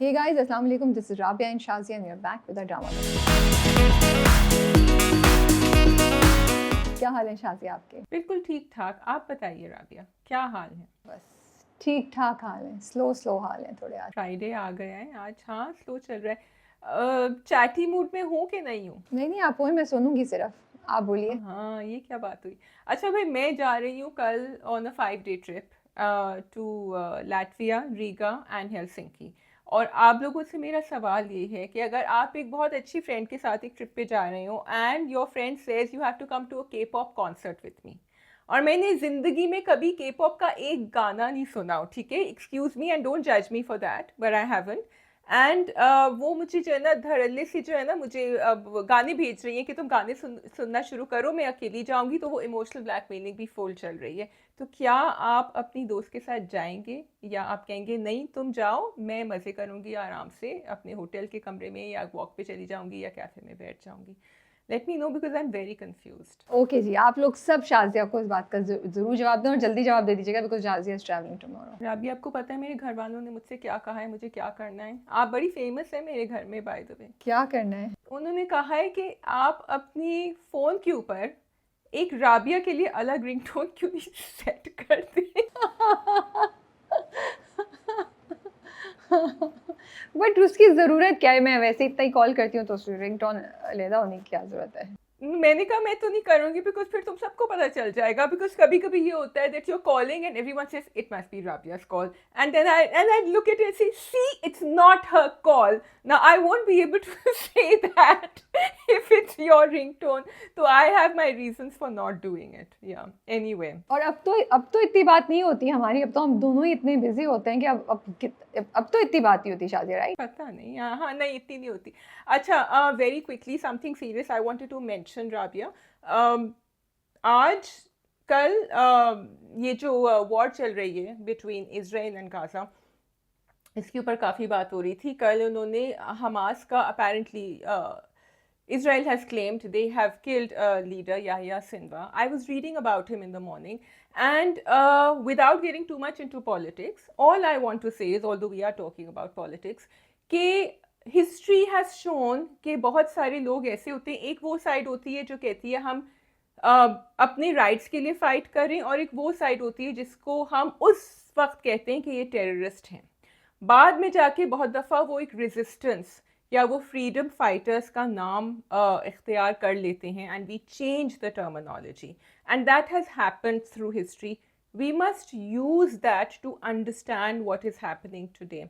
Hey guys, Assalamu alaikum. This is Rabia and Shazia and we are back with our drama. क्या हाल है शाजिया आपके? बिल्कुल ठीक ठाक। आप बताइए राबिया, क्या हाल है? बस ठीक ठाक हाल है, स्लो हाल है थोड़े आज। फ्राइडे आ गया है आज। हाँ, स्लो चल रहा है। चैटी मूड में हूँ कि नहीं हूँ? नहीं आप बोल, मैं सुनूंगी सिर्फ, आप बोलिए। हाँ, ये क्या बात हुई? अच्छा भाई, मैं जा रही हूँ कल on a 5 day trip to Latvia, Riga and Helsinki. और आप लोगों से मेरा सवाल ये है कि अगर आप एक बहुत अच्छी फ्रेंड के साथ एक ट्रिप पे जा रहे हो and your friend says you have to come to a K pop concert with me, और मैंने ज़िंदगी में कभी के पॉप का एक गाना नहीं सुना हो, ठीक है, एक्सक्यूज़ मी एंड डोंट जज me for that, but I haven't. And वो मुझे जो है ना धड़ल्ले से जो है ना मुझे गाने भेज रही हैं कि तुम गाने सुनना शुरू करो, मैं अकेली जाऊंगी, तो वो इमोशनल ब्लैकमेलिंग भी फुल चल रही है। तो क्या आप अपनी दोस्त के साथ जाएंगे या आप कहेंगे नहीं तुम जाओ, मैं मज़े करूंगी आराम से अपने होटल के कमरे में, या वॉक पे चली जाऊंगी या कैफ़े में बैठ जाऊंगी? Let me know because I am very confused. Okay जी, आप लोग सब शाजिया को इस बात का जरूर जवाब दें और जल्दी जवाब दे दीजिएगा because Shazia is travelling tomorrow. Rabi, आपको पता है मेरे घर वालों ने मुझसे क्या कहा है, मुझे क्या करना है? आप बड़ी फेमस है मेरे घर में बाय द वे। क्या करना है? उन्होंने कहा है कि आप अपनी फ़ोन के ऊपर एक राबिया के लिए अलग रिंगटोन क्यों नहीं सेट कर दें? बट उसकी ज़रूरत क्या है? मैं वैसे इतना ही कॉल करती हूँ तो उसकी रिंगटोन अलहदा होने की क्या ज़रूरत है? मैंने कहा मैं तो नहीं करूँगी बिकॉज़ फिर तुम सबको पता चल जाएगा, बिकॉज़ कभी-कभी ये होता है that you are calling and everyone says it must be Rabia's call, and then I look at it and see it's not her call. Now I won't be able to say that if it's your ringtone, तो I have my reasons for not doing it. या anyway, और अब तो इतनी बात नहीं होती हमारी, अब तो हम दोनों ही इतने बिजी होते हैं कि अब तो इतनी बात नहीं होती शादी, राइट? पता नहीं। हाँ हाँ, नहीं इतनी नहीं होती। अच्छा, very quickly something serious I wanted to mention Rabia. आज कल ये जो वॉर चल रही है बिटवीन इजराइल एंड गाजा, इसके ऊपर काफ़ी बात हो रही थी। कल उन्होंने हमास का apparently Israel has claimed they have killed a leader, Yahya Sinwar. I was reading about him in the morning, and without getting too much into politics, all I want to say is, although we are talking about politics, कि history has shown कि बहुत सारे लोग ऐसे होते हैं, एक वो साइड होती है जो कहती है हम अपने राइट्स के लिए फाइट कर रहे हैं, और एक वो साइड होती है जिसको हम उस वक्त कहते हैं कि ये टेररिस्ट हैं। बाद में जाके बहुत दफ़ा वो एक रेजिस्टेंस या वो फ्रीडम फाइटर्स का नाम इख्तियार कर लेते हैं, and we change the terminology, and that has happened through history. We must use that to understand what is happening today.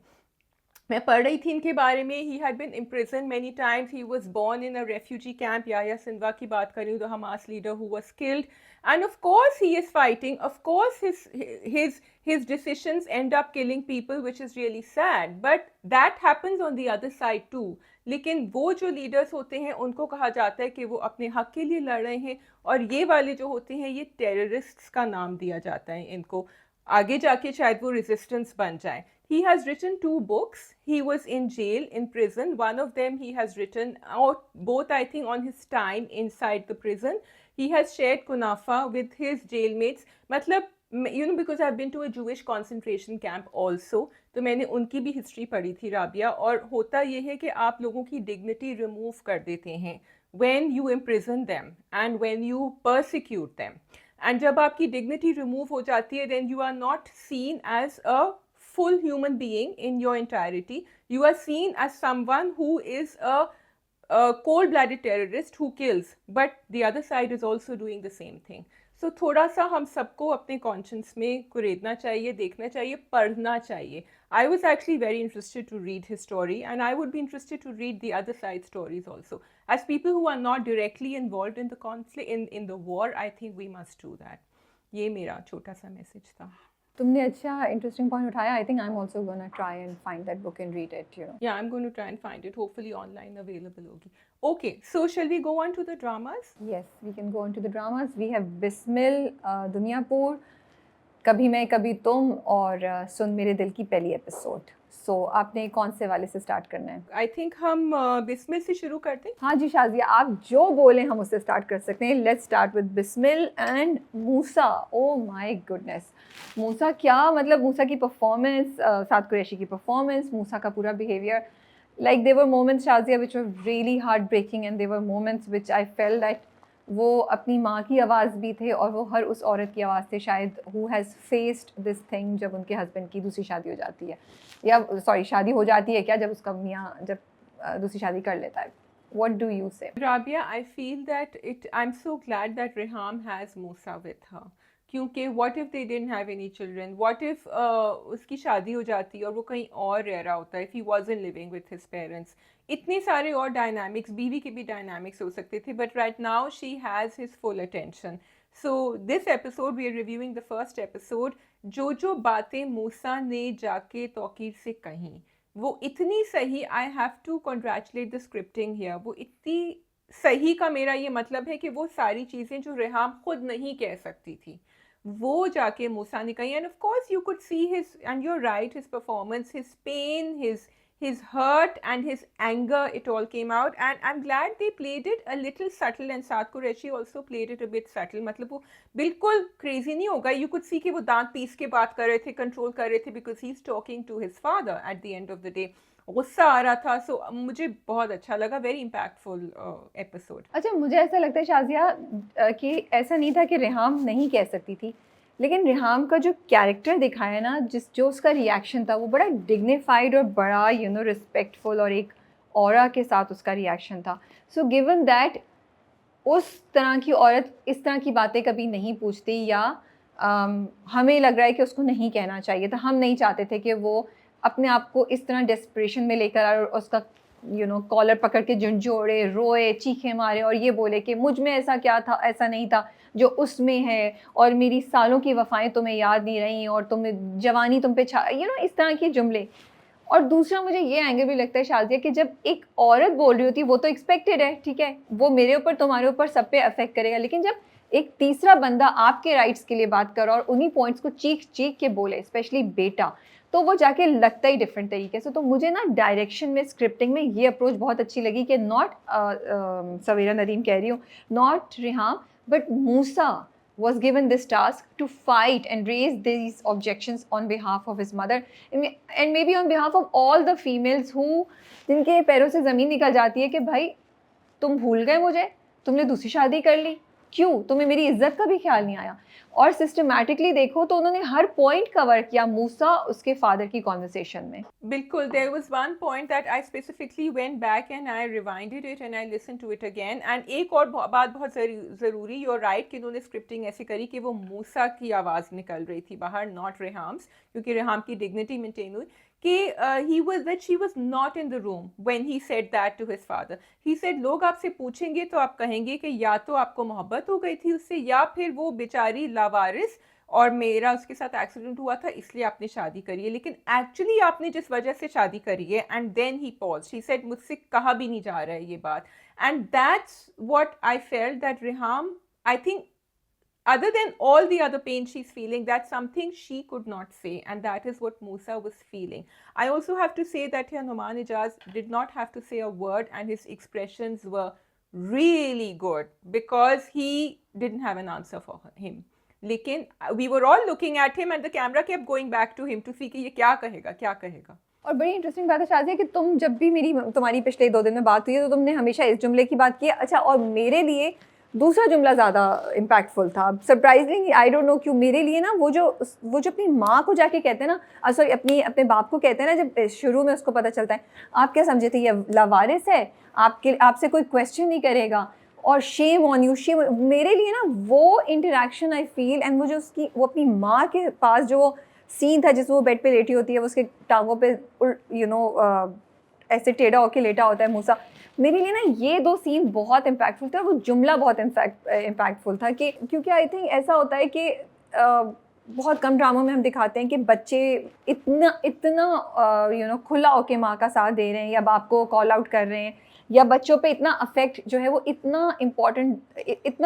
मैं पढ़ रही थी इनके बारे में, he had been imprison many times, he was born in a refugee camp, Yahya Sinwar की बात कर रही हूँ, the Hamas leader who was killed, and of course he is fighting, of course his decisions end up killing people, which is really sad, but that happens on the other side too. लेकिन वो जो leaders होते हैं उनको कहा जाता है कि वो अपने हक के लिए लड़ रहे हैं, और ये वाले जो होते हैं ये टेररिस्ट्स का नाम दिया जाता है इनको। आगे जाके शायद वो रेजिस्टेंस बन जाए। He has written 2 books. He was in jail, in prison. One of them he has written out, both I think on his time inside the prison. He has shared kunafa with his jailmates. मतलब you know, because I've been to a Jewish concentration camp also, तो मैंने उनकी भी history पढ़ी थी राबिया, और होता ये है कि आप लोगों की डिग्निटी रिमूव कर देते हैं when you imprison them and when you persecute them. And जब आपकी डिग्निटी रिमूव हो जाती है, then you are not seen as a full human being in your entirety. You are seen as someone who is a cold-blooded terrorist who kills, but the other side is also doing the same thing. So थोड़ा सा हम सबको अपने conscience में कुरेदना चाहिए, देखना चाहिए, पढ़ना चाहिए. I was actually very interested to read his story, and I would be interested to read the other side stories also. As people who are not directly involved in the conflict, in the war, I think we must do that. ये मेरा छोटा सा message था. तुमने अच्छा interesting point उठाया. I think I am also gonna try and find that book and read it, you know. Yeah, I'm going to try and find it. Hopefully online available होगी. Okay, so shall we go on to the dramas? Yes, we can go on to the dramas. We have Bismil, Duniyapur, कभी मैं कभी तुम, और सुन मेरे दिल की पहली एपिसोड. सो आपने कौन से वाले से स्टार्ट करना है? आई थिंक हम बिस्मिल से शुरू करते हैं। हाँ जी शाजिया, आप जो बोले हम उससे स्टार्ट कर सकते हैं। Let's start with Bismil and Moosa. Oh my goodness, Moosa क्या मतलब, मूसा की परफॉर्मेंस, साद कुरैशी की परफॉर्मेंस, मूसा का पूरा behaviour, like there were moments Shazia which were really heartbreaking and there were moments which I felt that वो अपनी माँ की आवाज़ भी थे और वो हर उस औरत की आवाज़ थे शायद who has faced this thing जब उनके हस्बैंड की दूसरी शादी हो जाती है, या सॉरी शादी हो जाती है क्या, जब उसका मियाँ जब दूसरी शादी कर लेता है। What do you say? Rabia, I feel that I'm so glad that Reham has Musa with her. क्योंकि what if they didn't have any children? What if उसकी शादी हो जाती और वो कहीं और रह रहा होता if he wasn't living with his parents? इतने सारे और dynamics, बीवी के भी dynamics हो सकते थे, but right now she has his full attention. So this episode we are reviewing the first episode. जो बातें मूसा ने जाके तौकीर से कहीं, वो इतनी सही, I have to congratulate the scripting here. वो इतनी सही का मेरा ये मतलब है कि वो सारी चीज़ें जो रेहाम खुद नहीं कह सकती थी वो जाके मूसा ने कही। And of course you could see his, and you are right, his performance, his pain, his hurt and his anger, it all came out, and I'm glad they played it a little subtle, and Saad Qureshi also played it a bit subtle. मतलब वो बिल्कुल crazy नहीं होगा, you could see कि वो दांत piece के बात कर रहे थे, कंट्रोल कर रहे थे, because he's talking to his father at the end of the day. गुस्सा आ रहा था, सो मुझे बहुत अच्छा लगा, वेरी इम्पैक्टफुल एपिसोड। अच्छा मुझे ऐसा लगता है शाजिया कि ऐसा नहीं था कि रेहाम नहीं कह सकती थी, लेकिन रेहाम का जो कैरेक्टर दिखाया ना, जो उसका रिएक्शन था वो बड़ा डिग्निफाइड और बड़ा रिस्पेक्टफुल और एक ऑरा के साथ उसका रिएक्शन था। सो गिवन दैट उस तरह की औरत इस तरह की बातें कभी नहीं पूछती, या हमें लग रहा है कि उसको नहीं कहना चाहिए था, हम नहीं चाहते थे कि वो अपने आप को इस तरह डेस्परेशन में लेकर आए और उसका कॉलर पकड़ के झंझोड़े, रोए, चीखे मारे और ये बोले कि मुझ में ऐसा क्या था, ऐसा नहीं था जो उसमें है, और मेरी सालों की वफ़ाएं तुम्हें याद नहीं रही और तुम्हें जवानी तुम पे छा, इस तरह के जुमले। और दूसरा मुझे ये एंगल भी लगता है शाजिया कि जब एक औरत बोल रही होती है वो तो एक्सपेक्टेड है, ठीक है, वो मेरे ऊपर तुम्हारे ऊपर सब पे अफेक्ट करेगा, लेकिन जब एक तीसरा बंदा आपके राइट्स के लिए बात कर और उन्हीं पॉइंट्स को चीख चीख के बोले, स्पेशली बेटा, तो वो जाके लगता ही डिफरेंट तरीके से। तो मुझे ना डायरेक्शन में, स्क्रिप्टिंग में ये अप्रोच बहुत अच्छी लगी कि नॉट सवेरा नदीम कह रही हूँ, not Riham but Moosa was given this task to fight and raise these objections on behalf of his mother and maybe on behalf of all the females who जिनके पैरों से ज़मीन निकल जाती है कि भाई तुम भूल गए मुझे, तुमने दूसरी शादी कर ली, क्यों, तुम्हें मेरी इज्जत का भी ख्याल नहीं आया। और सिस्टमैटिकली देखो तो उन्होंने हर पॉइंट कवर किया मूसा उसके फादर की कॉन्वर्सेशन में। बिल्कुल, there was one point that I specifically went back and I rewinded it and I listened to it again, and एक और बात बहुत ज़रूरी, you're right कि उन्होंने स्क्रिप्टिंग ऐसी करी कि वो मूसा की आवाज़ निकल रही थी बाहर, नॉट रेहाम्स, क्योंकि रेहाम की डिग्निटी मेंटेन हुई कि that she was not in the room when he said that to his father. He said लोग आपसे पूछेंगे तो आप कहेंगे कि या तो आपको मोहब्बत हो गई थी उससे, या फिर वो बेचारी लावारिस और मेरा उसके साथ एक्सीडेंट हुआ था इसलिए आपने शादी करी है, लेकिन एक्चुअली आपने जिस वजह से शादी करी है। And then he pause, he said मुझसे कहा भी नहीं जा रहा है ये बात, and that's what I felt that Reham, I think other than all the other pain she's feeling, that's something she could not say, and that is what Musa was feeling. I also have to say that here Noman Ijaz did not have to say a word, and his expressions were really good because he didn't have an answer for him. लेकिन we were all looking at him and the camera kept going back to him to see कि ये क्या कहेगा। और बड़ी interesting बात है शाजिया कि तुम जब भी तुम्हारी पिछले 2 दिन में बात हुई है तो तुमने हमेशा इस जुमले की बात की है। अच्छा, और मेरे लिए दूसरा जुमला ज़्यादा इम्पैक्टफुल था, सरप्राइजिंग, आई डोंट नो क्यों, मेरे लिए ना वो जो अपनी माँ को जाके कहते हैं ना, सॉरी अपने बाप को कहते हैं ना, जब शुरू में उसको पता चलता है, आप क्या समझे थे ये लावारिस है, आपसे कोई क्वेश्चन नहीं करेगा और शेम ऑन यू, शेम, मेरे लिए ना वो इंटरेक्शन आई फील, एंड वो जो वो अपनी माँ के पास जो सीन था जिसमें वो बेड पे लेटी होती है, वो उसके टांगों पे ऐसे टेढ़ा होके लेटा होता है मूसा, मेरे लिए ना ये 2 सीन बहुत इम्पैक्टफुल थे और वो जुमला बहुत इम्पैक्टफुल था कि क्योंकि आई थिंक ऐसा होता है कि बहुत कम ड्रामों में हम दिखाते हैं कि बच्चे इतना खुला होके माँ का साथ दे रहे हैं या बाप को कॉल आउट कर रहे हैं, या बच्चों पे इतना अफेक्ट जो है वो इतना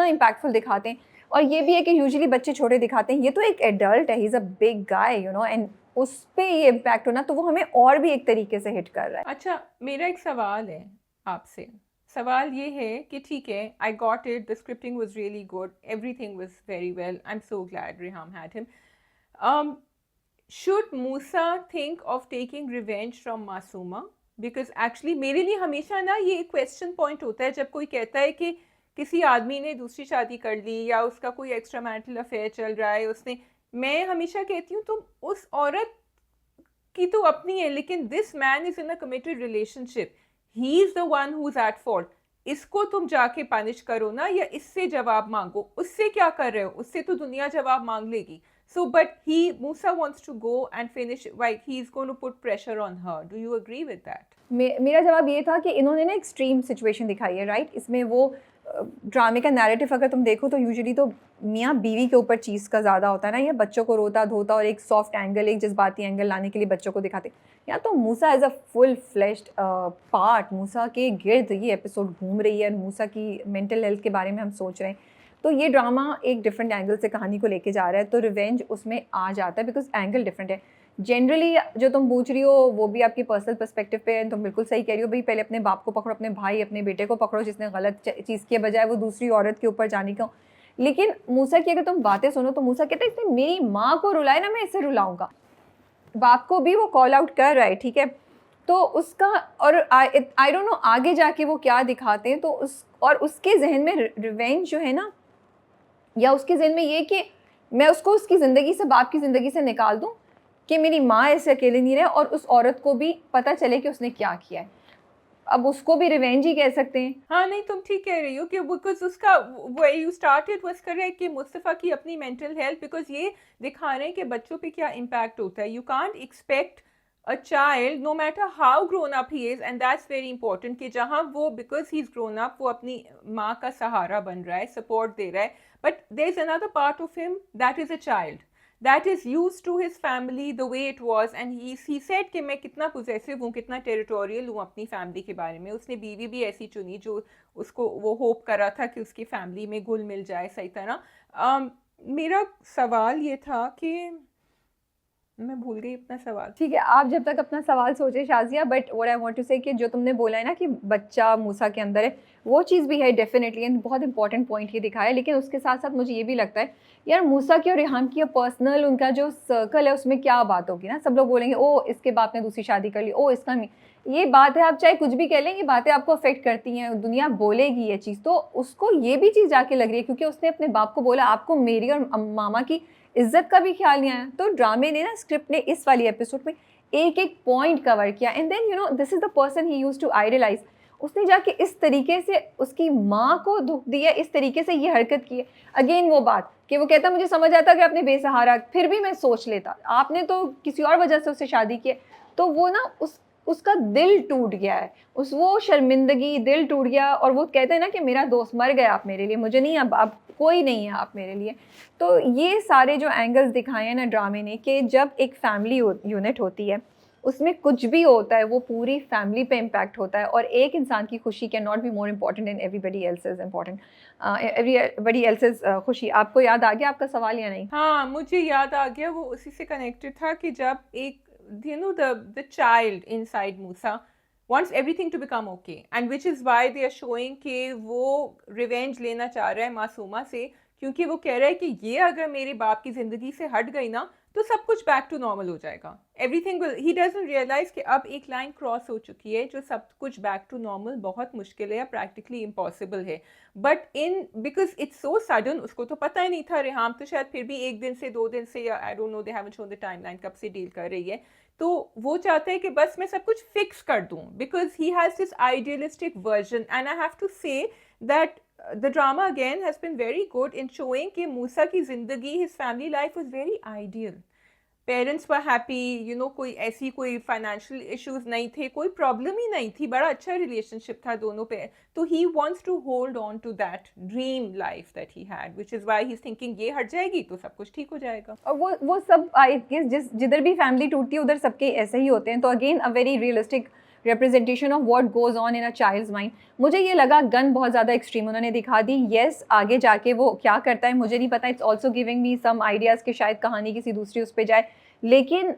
इम्पैक्टफुल दिखाते हैं। और ये भी है कि यूजुअली बच्चे छोटे दिखाते हैं, ये तो एक एडल्ट है, he is a big guy and उस पे ये इम्पैक्ट हो ना, तो वो हमें और भी एक तरीके से हिट कर रहा है। अच्छा, मेरा एक सवाल है आपसे। सवाल ये है कि ठीक है, I got it, the scripting was really good, everything was very well, I am so glad Reham had him. Should Musa think of taking revenge from Masuma? Because actually मेरे लिए हमेशा ना ये एक क्वेश्चन पॉइंट होता है जब कोई कहता है कि किसी आदमी ने दूसरी शादी कर ली या उसका कोई एक्स्ट्रा मैरिटल अफेयर चल रहा है, उसने, मैं हमेशा कहती हूँ तुम उस औरत की तो अपनी है, लेकिन this man is in a committed relationship, he is the one who is at fault. इसको तुम जाके पनिश करो ना, या इससे जवाब मांगो. उससे क्या कर रहे हो? उससे तो दुनिया जवाब मांग लेगी. So, but Musa wants to go and finish, like he's going to put pressure on her. Do you agree with that? मेरा जवाब ये था कि इन्होंने ना एक्सट्रीम सिचुएशन दिखाई है, राइट. इसमें वो ड्रामे का नैरेटिव अगर तुम देखो तो यूजुअली तो मियाँ बीवी के ऊपर चीज़ का ज़्यादा होता है ना, ये बच्चों को रोता धोता और एक सॉफ्ट एंगल, एक जज्बाती एंगल लाने के लिए बच्चों को दिखाते. या तो Moosa as a full fleshed part, Moosa के गिर्द ये एपिसोड घूम रही है, मूसा की मेंटल हेल्थ के बारे में हम सोच रहे हैं. तो ये ड्रामा एक डिफरेंट एंगल से कहानी को लेके जा रहा है, तो रिवेंज उसमें आ जाता है बिकॉज एंगल डिफरेंट है. जनरली जो तुम पूछ रही हो वो भी आपकी पर्सनल पर्सपेक्टिव पे है, तुम बिल्कुल सही कह रही हो. भाई पहले अपने बाप को पकड़ो, अपने भाई अपने बेटे को पकड़ो जिसने गलत चीज़ की, बजाय वो दूसरी औरत के ऊपर जाने का. लेकिन मूसा की अगर तुम बातें सुनो तो मूसा कहते हैं इसने मेरी माँ को रुलाया ना, मैं इसे रुलाऊंगा. बाप को भी वो कॉल आउट कर रहा है, ठीक है. तो उसका, और आई डोंट नो आगे जाके वो क्या दिखाते हैं. तो उसके जहन में रिवेंज जो है ना, या उसके जहन में ये कि मैं उसको उसकी ज़िंदगी से, बाप की ज़िंदगी से निकाल दूं कि मेरी माँ ऐसे अकेले नहीं रहे, और उस औरत को भी पता चले कि उसने क्या किया है. अब उसको भी रिवेंज ही कह सकते हैं. हाँ, नहीं तुम ठीक कह रही हो कि बिकॉज उसका where you started was correct कि मुस्तफ़ा की अपनी मेंटल हेल्थ, बिकॉज ये दिखा रहे हैं कि बच्चों पे क्या इम्पैक्ट होता है. You can't expect a child no matter how grown up he is, and that's very important कि जहाँ वो because he's grown up वो अपनी माँ का सहारा बन रहा है, सपोर्ट दे रहा है, but there's another part of him that is a child that is used to his family the way it was, and he said कि मैं कितना possessive हूँ, कितना territorial हूँ अपनी फैमिली के बारे में. उसने बीवी भी ऐसी चुनी जो उसको वो होप कर रहा था कि उसकी फैमिली में घुल मिल जाए सही तरह. मेरा सवाल ये था कि मैं भूल गई अपना सवाल. ठीक है, आप जब तक अपना सवाल सोचे Shazia, but what I want to say कि जो तुमने बोला है ना कि बच्चा मूसा के अंदर है, वो चीज़ भी है डेफिनेटली, एंड बहुत इंपॉर्टेंट पॉइंट ये दिखाया है. लेकिन उसके साथ साथ मुझे ये भी लगता है यार, मूसा की और रेहान की पर्सनल उनका जो सर्कल है उसमें क्या बात होगी ना. सब लोग बोलेंगे ओ इसके बाप ने दूसरी शादी कर ली, ओ इसका नहीं. ये बात है, आप चाहे कुछ भी कह लें, ये बातें आपको अफेक्ट करती हैं, दुनिया बोलेगी ये चीज़. तो उसको ये भी चीज़ जाके लग रही है क्योंकि उसने अपने बाप को बोला आपको मेरी और मामा की इज्जत का भी ख्याल नहीं आया. तो ड्रामे ने ना, स्क्रिप्ट ने इस वाली एपिसोड में एक एक पॉइंट कवर किया. And then you know this is the person he used to idolise. उसने जाके इस तरीके से उसकी माँ को दुख दिया, इस तरीके से ये हरकत की है. अगेन वो बात कि वो कहता मुझे समझ आता कि आपने बेसहारा, फिर भी मैं सोच लेता, आपने तो किसी और वजह से उससे शादी की है. तो वो ना उसका दिल टूट गया है, वो शर्मिंदगी, दिल टूट गया. और वो कहते हैं ना कि मेरा दोस्त मर गया आप मेरे लिए, मुझे नहीं, अब कोई नहीं है आप मेरे लिए. तो ये सारे जो एंगल्स दिखाए हैं ना ड्रामे ने, कि जब एक फैमिली यूनिट होती है उसमें कुछ भी होता है वो पूरी फैमिली पे इम्पैक्ट होता है. और एक इंसान की खुशी can not be more important and everybody else's important, everybody else's खुशी. आपको याद आ गया आपका सवाल या नहीं? हाँ, मुझे याद आ गया, वो उसी से कनेक्टेड था कि जब एक you know the child inside Musa wants everything to become okay, and which is why they are showing कि वो revenge लेना चाह रहा है मासूमा से, क्योंकि वो कह रहा है कि ये अगर मेरे बाप की ज़िंदगी से हट गई ना तो सब कुछ बैक टू नॉर्मल हो जाएगा. Everything will, he doesn't realise कि अब एक लाइन क्रॉस हो चुकी है जो सब कुछ बैक टू नॉर्मल बहुत मुश्किल है या प्रैक्टिकली इम्पॉसिबल है. But in because it's so sudden, उसको तो पता ही नहीं था. रेहाम तो शायद फिर भी एक दिन से 2 दिन से, या I don't know, they haven't shown the timeline कब से डील कर रही है. तो वो चाहता है कि बस मैं सब कुछ फिक्स कर दूं, because he has this idealistic version. And I have to say that the drama again has been very good in showing कि मूसा की ज़िंदगी, his family life was very ideal. Parents were happy, you know, कोई ऐसी कोई financial issues नहीं थे, कोई problem ही नहीं थी, बड़ा अच्छा relationship था दोनों पे. तो he wants to hold on to that dream life that he had, which is why he's thinking ये हट जाएगी तो सब कुछ ठीक हो जाएगा. और वो सब आई गेस जिधर भी फैमिली टूटती है उधर सबके ऐसे ही होते हैं. तो again a very realistic representation of what goes on in a child's mind. मुझे ये लगा गन बहुत ज़्यादा एक्सट्रीम उन्होंने दिखा दी. येस, आगे जाके वो क्या करता है मुझे नहीं पता. It's also giving me some ideas कि शायद कहानी किसी दूसरी उस पर जाए. लेकिन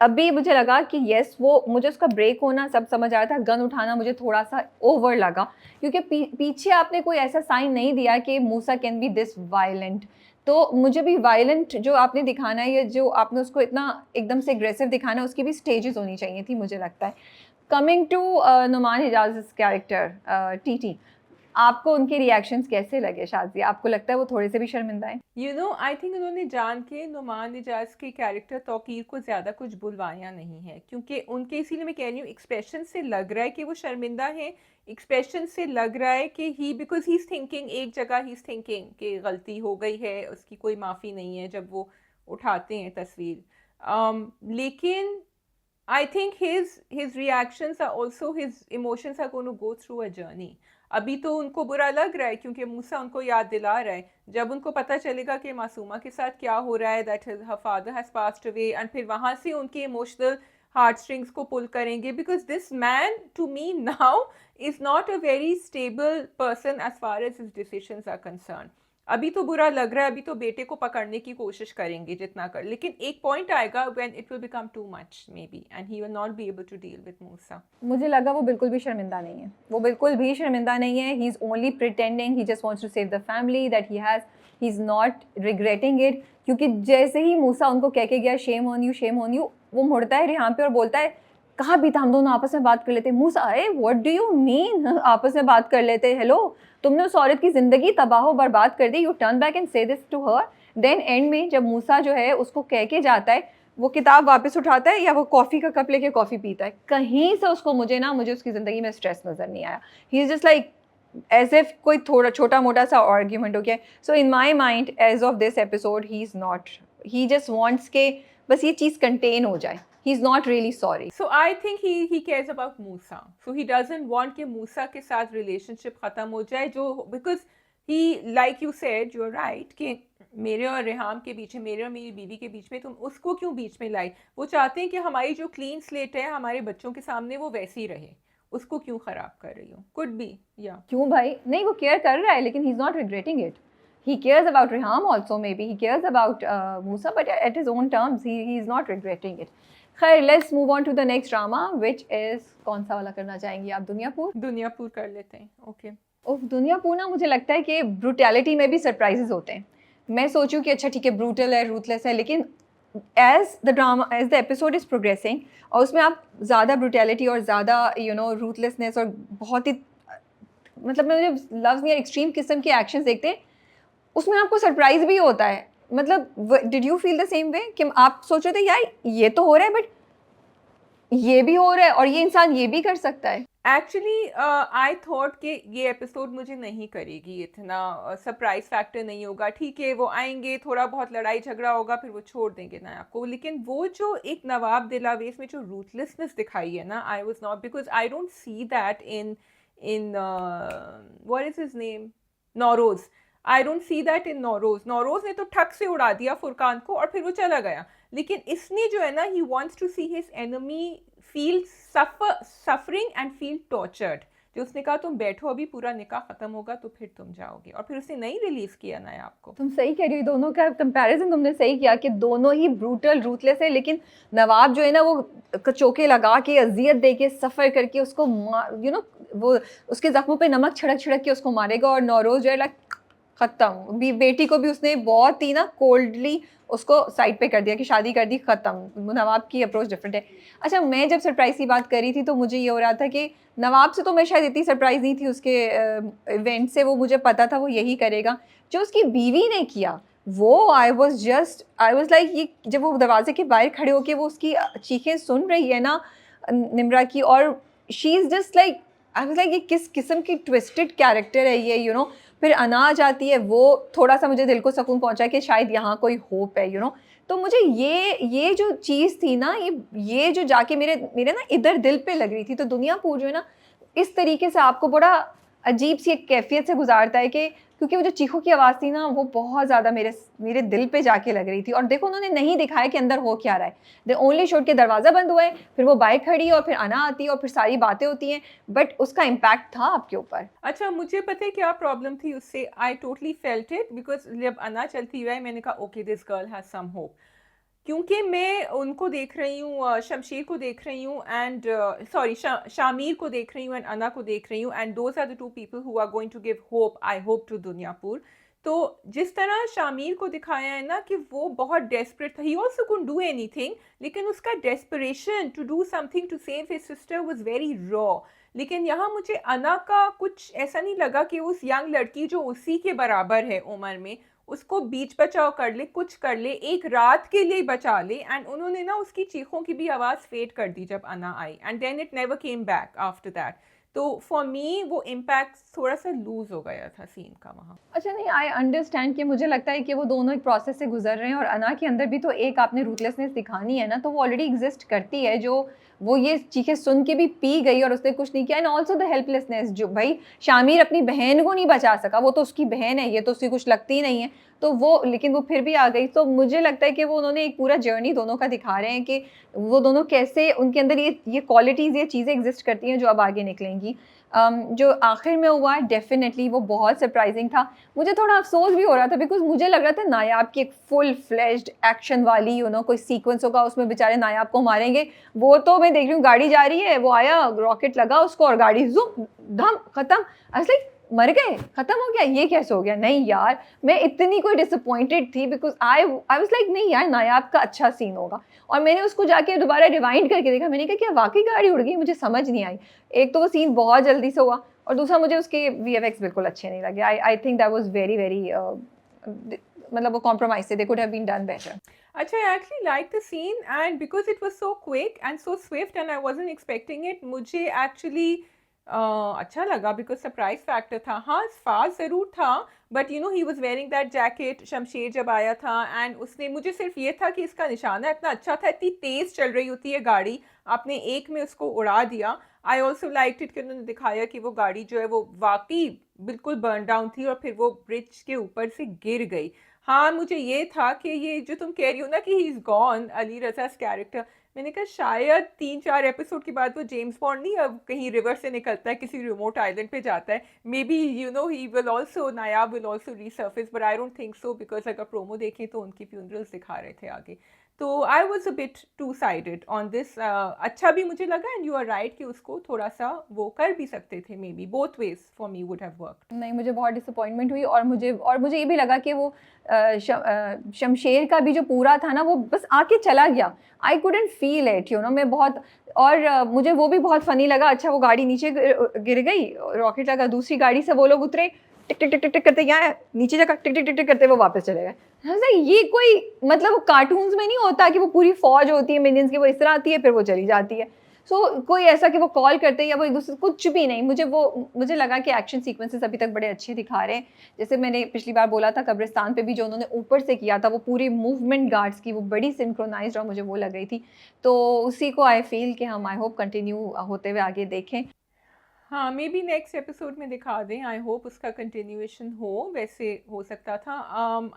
अभी मुझे लगा कि येस, वो मुझे उसका ब्रेक होना सब समझ आ रहा था, गन उठाना मुझे थोड़ा-सा ओवर लगा, क्योंकि पीछे आपने कोई ऐसा साइन नहीं दिया कि मूसा कैन बी दिस वायलेंट। तो मुझे भी वायलेंट जो आपने दिखाना है, या जो आपने उसको इतना एकदम से एग्रेसिव दिखाना है, उसकी भी स्टेजेस होनी चाहिए थी, मुझे लगता है। Coming to Nauman Ijaz's character टीटी, आपको उनके रिएक्शंस कैसे लगे शाज़िया? आपको लगता है वो थोड़े से भी शर्मिंदा हैं? यू नो आई थिंक उन्होंने जान के नुमान इजाज के कैरेक्टर तौकीर को ज़्यादा कुछ बुलवाया नहीं है, क्योंकि उनके, इसीलिए मैं कह रही हूँ, एक्सप्रेशन से लग रहा है कि वो शर्मिंदा हैं। एक्सप्रेशन से लग रहा है कि ही, बिकॉज ही इज़ थिंकिंग, एक जगह ही इज़ थिंकिंग कि गलती हो गई है, उसकी कोई माफ़ी नहीं है जब वो उठाते हैं तस्वीर। लेकिन I think his reactions are also, his emotions are going to go through a journey. अभी तो उनको बुरा लग रहा है क्योंकि मूसा उनको याद दिला रहा है। जब उनको पता चलेगा कि मासूमा के साथ क्या हो रहा है, that her father has passed away, and फिर वहाँ से उनके इमोशनल हार्ट स्ट्रिंग्स को पुल करेंगे, because this man to me now is not a very stable person as far as his decisions are concern. अभी तो बुरा लग रहा है, अभी तो बेटे को पकड़ने की कोशिश करेंगे जितना कर, लेकिन एक पॉइंट आएगा when it will become too much maybe, and he will not be able to deal with Moosa. मुझे लगा वो बिल्कुल भी शर्मिंदा नहीं है, वो बिल्कुल भी शर्मिंदा नहीं है। He is only pretending, he just wants to save the family that he is not regretting it. क्योंकि जैसे ही मूसा उनको कह के गया shame on you, shame on you, वो मुड़ता है रिहान पे और बोलता है, कहाँ भी था, हम दोनों आपस में बात कर लेते। मूसा, अरे व्हाट डू यू मीन आपस में बात कर लेते? हेलो, तुमने उस औरत की ज़िंदगी तबाह बर्बाद कर दी, you turn back and say this to her. Then end में जब मूसा जो है उसको कह के जाता है, वो किताब वापस उठाता है या वो कॉफ़ी का कप लेके कॉफ़ी पीता है, कहीं से उसको मुझे उसकी ज़िंदगी में स्ट्रेस नज़र नहीं आया। He is just like as if कोई थोड़ा छोटा मोटा सा आर्ग्यूमेंट हो गया। So in my mind as of this episode he is not, he just wants के बस ये चीज़ कंटेन हो जाए। He is not really sorry. So I think he cares about Musa. So he doesn't want कि मूसा के साथ relationship ख़त्म हो जाए, जो because he, like you said, you're right, कि मेरे और रेहाम के बीच में, मेरे और मेरी बीवी के बीच में तुम उसको क्यों बीच में लाई? वो चाहते हैं कि हमारी जो क्लीन स्लेट है हमारे बच्चों के सामने वो वैसी रहे, उसको क्यों ख़राब कर रही हो? कुड बी, या क्यों भाई? नहीं, वो केयर कर रहा है, लेकिन ही is not regretting it. He cares about Riham also, maybe he cares about Musa, but at his own terms, he is not regretting it. खैर, let's move on to the next drama, which is, कौन सा वाला करना चाहेंगी आप? दुनियापुर? दुनियापुर कर लेते हैं, ओके। दुनियापुर ना, मुझे लगता है कि ब्रूटैलिटी में भी सरप्राइजेस होते हैं। मैं सोचूं कि अच्छा ठीक है, ब्रूटल है, रूथलेस है, लेकिन as the episode is progressing और उसमें आप ज़्यादा ब्रूटैलिटी और ज़्यादा रूथलेसनेस और बहुत ही, मतलब मुझे लव्स नहीं, एक्सट्रीम किस्म के एक्शंस देखते हैं, उसमें आपको सरप्राइज भी होता है। मतलब did you feel the same way कि आप सोच रहे थे यार ये तो हो रहा है, बट ये भी हो रहा है और ये इंसान ये भी कर सकता है? एक्चुअली आई थॉट कि ये एपिसोड मुझे नहीं करेगी, इतना सरप्राइज फैक्टर नहीं होगा। ठीक है, वो आएंगे, थोड़ा बहुत लड़ाई झगड़ा होगा, फिर वो छोड़ देंगे ना आपको, लेकिन वो जो एक नवाब दिलावेस में जो रूथलेसनेस दिखाई है ना, I was not, because I don't see that in what is his name, Nowruz. I don't see that in Nowruz. Nowruz ने तो ठक से उड़ा दिया फुरकान को और फिर वो चला गया, लेकिन इसने जो है ना, he wants to see his enemy feel suffering and feel tortured. जो उसने कहा तुम बैठो, अभी पूरा निकाह खत्म होगा तो फिर तुम जाओगे, और फिर उसने नहीं रिलीज किया ना आपको। तुम सही कह रही हो, दोनों का कंपैरिजन तुमने सही किया कि दोनों ही ब्रूटल रूथलेस है, लेकिन नवाब जो है ना, वो कचोके लगा के, अजियत दे के, सफ़र करके उसको वो उसके जख्मों पे नमक छिड़क छिड़क के उसको मारेगा, और नौरोज जो है लाइक ख़त्म। बेटी को भी उसने बहुत ही ना कोल्डली उसको साइड पे कर दिया कि शादी कर दी, ख़त्म। नवाब की अप्रोच डिफरेंट है। अच्छा, मैं जब सरप्राइज़ की बात कर रही थी तो मुझे ये हो रहा था कि नवाब से तो मैं शायद इतनी सरप्राइज़ नहीं थी, उसके इवेंट से वो मुझे पता था वो यही करेगा। जो उसकी बीवी ने किया वो आई वॉज लाइक, ये जब वो दरवाजे के बाहर खड़े होके वो उसकी चीखें सुन रही है ना निम्रा की, और she is just like, I was like ये किस किस्म की ट्विस्टेड कैरेक्टर है ये, फिर अना आ जाती है, वो थोड़ा सा मुझे दिल को सुकून पहुंचा कि शायद यहाँ कोई होप है। तो मुझे ये जो चीज़ थी ना, ये जो जाके मेरे ना इधर दिल पे लग रही थी। तो दुनियापुर जो है ना, इस तरीके से आपको बड़ा अजीब सी एक कैफियत से गुजारता है कि, क्योंकि वो जो चीखों की आवाज़ थी ना, वो बहुत ज़्यादा मेरे दिल पे जाके लग रही थी। और देखो, उन्होंने नहीं दिखाया कि अंदर हो क्या रहा है, दे ओनली शोड के दरवाज़ा बंद हुआ है, फिर वो बाइक खड़ी है और फिर अना आती है और फिर सारी बातें होती हैं, बट उसका इम्पैक्ट था आपके ऊपर। अच्छा, मुझे पता है क्या प्रॉब्लम थी उससे, I totally felt it, because जब अना चलती हुआ है मैंने कहा okay this girl has some hope, क्योंकि मैं उनको देख रही हूँ, शमशीर को देख रही हूँ एंड सॉरी शामिर को देख रही हूँ एंड अना को देख रही हूँ, and those are the two people who are going to give hope, I hope, to Duniyapur. तो जिस तरह शामिर को दिखाया है ना कि वो बहुत डेस्परेट था, he also couldn't do anything, लेकिन उसका desperation to do something to save his sister was very raw. लेकिन यहाँ मुझे अना का कुछ ऐसा नहीं लगा कि उस यंग लड़की जो उसी के बराबर है उम्र में, उसको बीच बचाव कर ले, कुछ कर ले, एक रात के लिए बचा ले, एंड उन्होंने ना उसकी चीखों की भी आवाज़ फेड कर दी जब अना आई, and then it never came back after that. तो फॉर मी वो इम्पैक्ट थोड़ा सा लूज हो गया था सीन का वहाँ। अच्छा नहीं, आई अंडरस्टैंड कि मुझे लगता है कि वो दोनों एक प्रोसेस से गुजर रहे हैं, और अना के अंदर भी तो एक आपने रूथलेसनेस दिखानी है ना, तो वो ऑलरेडी एग्जिस्ट करती है, जो वो ये चीखें सुन के भी पी गई और उसने कुछ नहीं किया। एंड ऑल्सो द हेल्पलेसनेस, जो भाई शामिर अपनी बहन को नहीं बचा सका, वो तो उसकी बहन है, ये तो उसकी कुछ लगती नहीं है, तो वो लेकिन वो फिर भी आ गई। तो मुझे लगता है कि वो उन्होंने एक पूरा जर्नी दोनों का दिखा रहे हैं कि वो दोनों कैसे, उनके अंदर ये क्वालिटीज़, ये चीज़ें एग्जिस्ट करती हैं जो अब आगे निकलेंगी। जो आखिर में हुआ डेफिनेटली वो बहुत सरप्राइजिंग था। मुझे थोड़ा अफसोस भी हो रहा था, बिकॉज मुझे लग रहा था नायाब की एक फुल फ्लेश्ड एक्शन वाली कोई सीक्वेंस होगा, उसमें बेचारे नायाब को मारेंगे। वो तो मैं देख रही हूँ गाड़ी जा रही है, वो आया, रॉकेट लगा उसको और गाड़ी जुम धम खत्म। लाइक मर गए, खत्म हो गया, ये कैसे हो गया? नहीं यार, मैं इतनी कोई डिसअपॉइंटेड थी, बिकॉज आई वाज लाइक नहीं यार, नायाब का अच्छा सीन होगा। और मैंने उसको जाके दोबारा रिवाइंड करके देखा, मैंने कहा क्या वाकई गाड़ी उड़ गई? मुझे समझ नहीं आई। एक तो वो सीन बहुत जल्दी से हुआ, और दूसरा मुझे उसके वीएफएक्स बिल्कुल अच्छे नहीं लगे। I think that was very very, मतलब वो कॉम्प्रोमाइज थे, they could have been done better. Acha, I actually liked the scene, and because it was so quick and so swift and I wasn't expecting it, मुझे actually अच्छा लगा, because surprise factor था। हाँ, fast ज़रूर था, but you know he was wearing that jacket, Shamsher जब आया था, and उसने, मुझे सिर्फ ये था कि इसका निशाना इतना अच्छा था, इतनी तेज़ चल रही होती है गाड़ी, आपने एक में उसको उड़ा दिया। आई ऑल्सो लाइक इट कि उन्होंने दिखाया कि वो गाड़ी जो है वो वाकई बिल्कुल बर्न डाउन थी और फिर वो ब्रिज के ऊपर से गिर गई। हाँ, मुझे ये था कि ये जो तुम कह रही हो ना कि he is gone, Ali Raza character, मैंने कहा शायद 3-4 एपिसोड के बाद वो जेम्स बॉन्ड नहीं, अब कहीं रिवर से निकलता है, किसी रिमोट आइलैंड पे जाता है, maybe you know he will also, Nayab will also resurface, but I don't think so, because अगर प्रोमो देखें तो उनकी फ्यूनरल्स दिखा रहे थे आगे। तो I was a bit two sided on this. अच्छा भी मुझे लगा, एंड यू आर राइट कि उसको थोड़ा सा वो कर भी सकते थे, may be both ways for me would have worked. नहीं, मुझे बहुत डिसअपॉइंटमेंट हुई, और मुझे ये भी लगा कि वो शमशेर का भी जो पूरा था ना, वो बस आके चला गया। आई कुडंट फील इट, मैं बहुत, और मुझे वो भी बहुत फनी लगा। अच्छा, वो गाड़ी नीचे गिर गई, रॉकेट लगा, दूसरी गाड़ी से वो लोग उतरे, टिक टिक टिक टिक टिक करते यहाँ नीचे जाकर टिक टिक टिक टिक करते वो वापस चले गए। ये कोई मतलब कार्टून्स में नहीं होता कि वो पूरी फौज होती है मिनियंस की, वो इस तरह आती है फिर वो चली जाती है। कोई ऐसा कि वो कॉल करते हैं या वो एक दूसरे, कुछ भी नहीं। मुझे लगा कि एक्शन सीक्वेंसेस अभी तक बड़े अच्छे दिखा रहे हैं। जैसे मैंने पिछली बार बोला था, कब्रिस्तान पे भी जो उन्होंने ऊपर से किया था, वो पूरी मूवमेंट गार्ड्स की वो बड़ी सिंक्रोनाइज्ड, और मुझे वो लग रही थी। तो उसी को आई फील कि हम आई होप कंटिन्यू होते हुए आगे देखें। हाँ, मे बी नेक्स्ट एपिसोड में दिखा दें, आई होप उसका कंटिन्यूएशन हो, वैसे हो सकता था।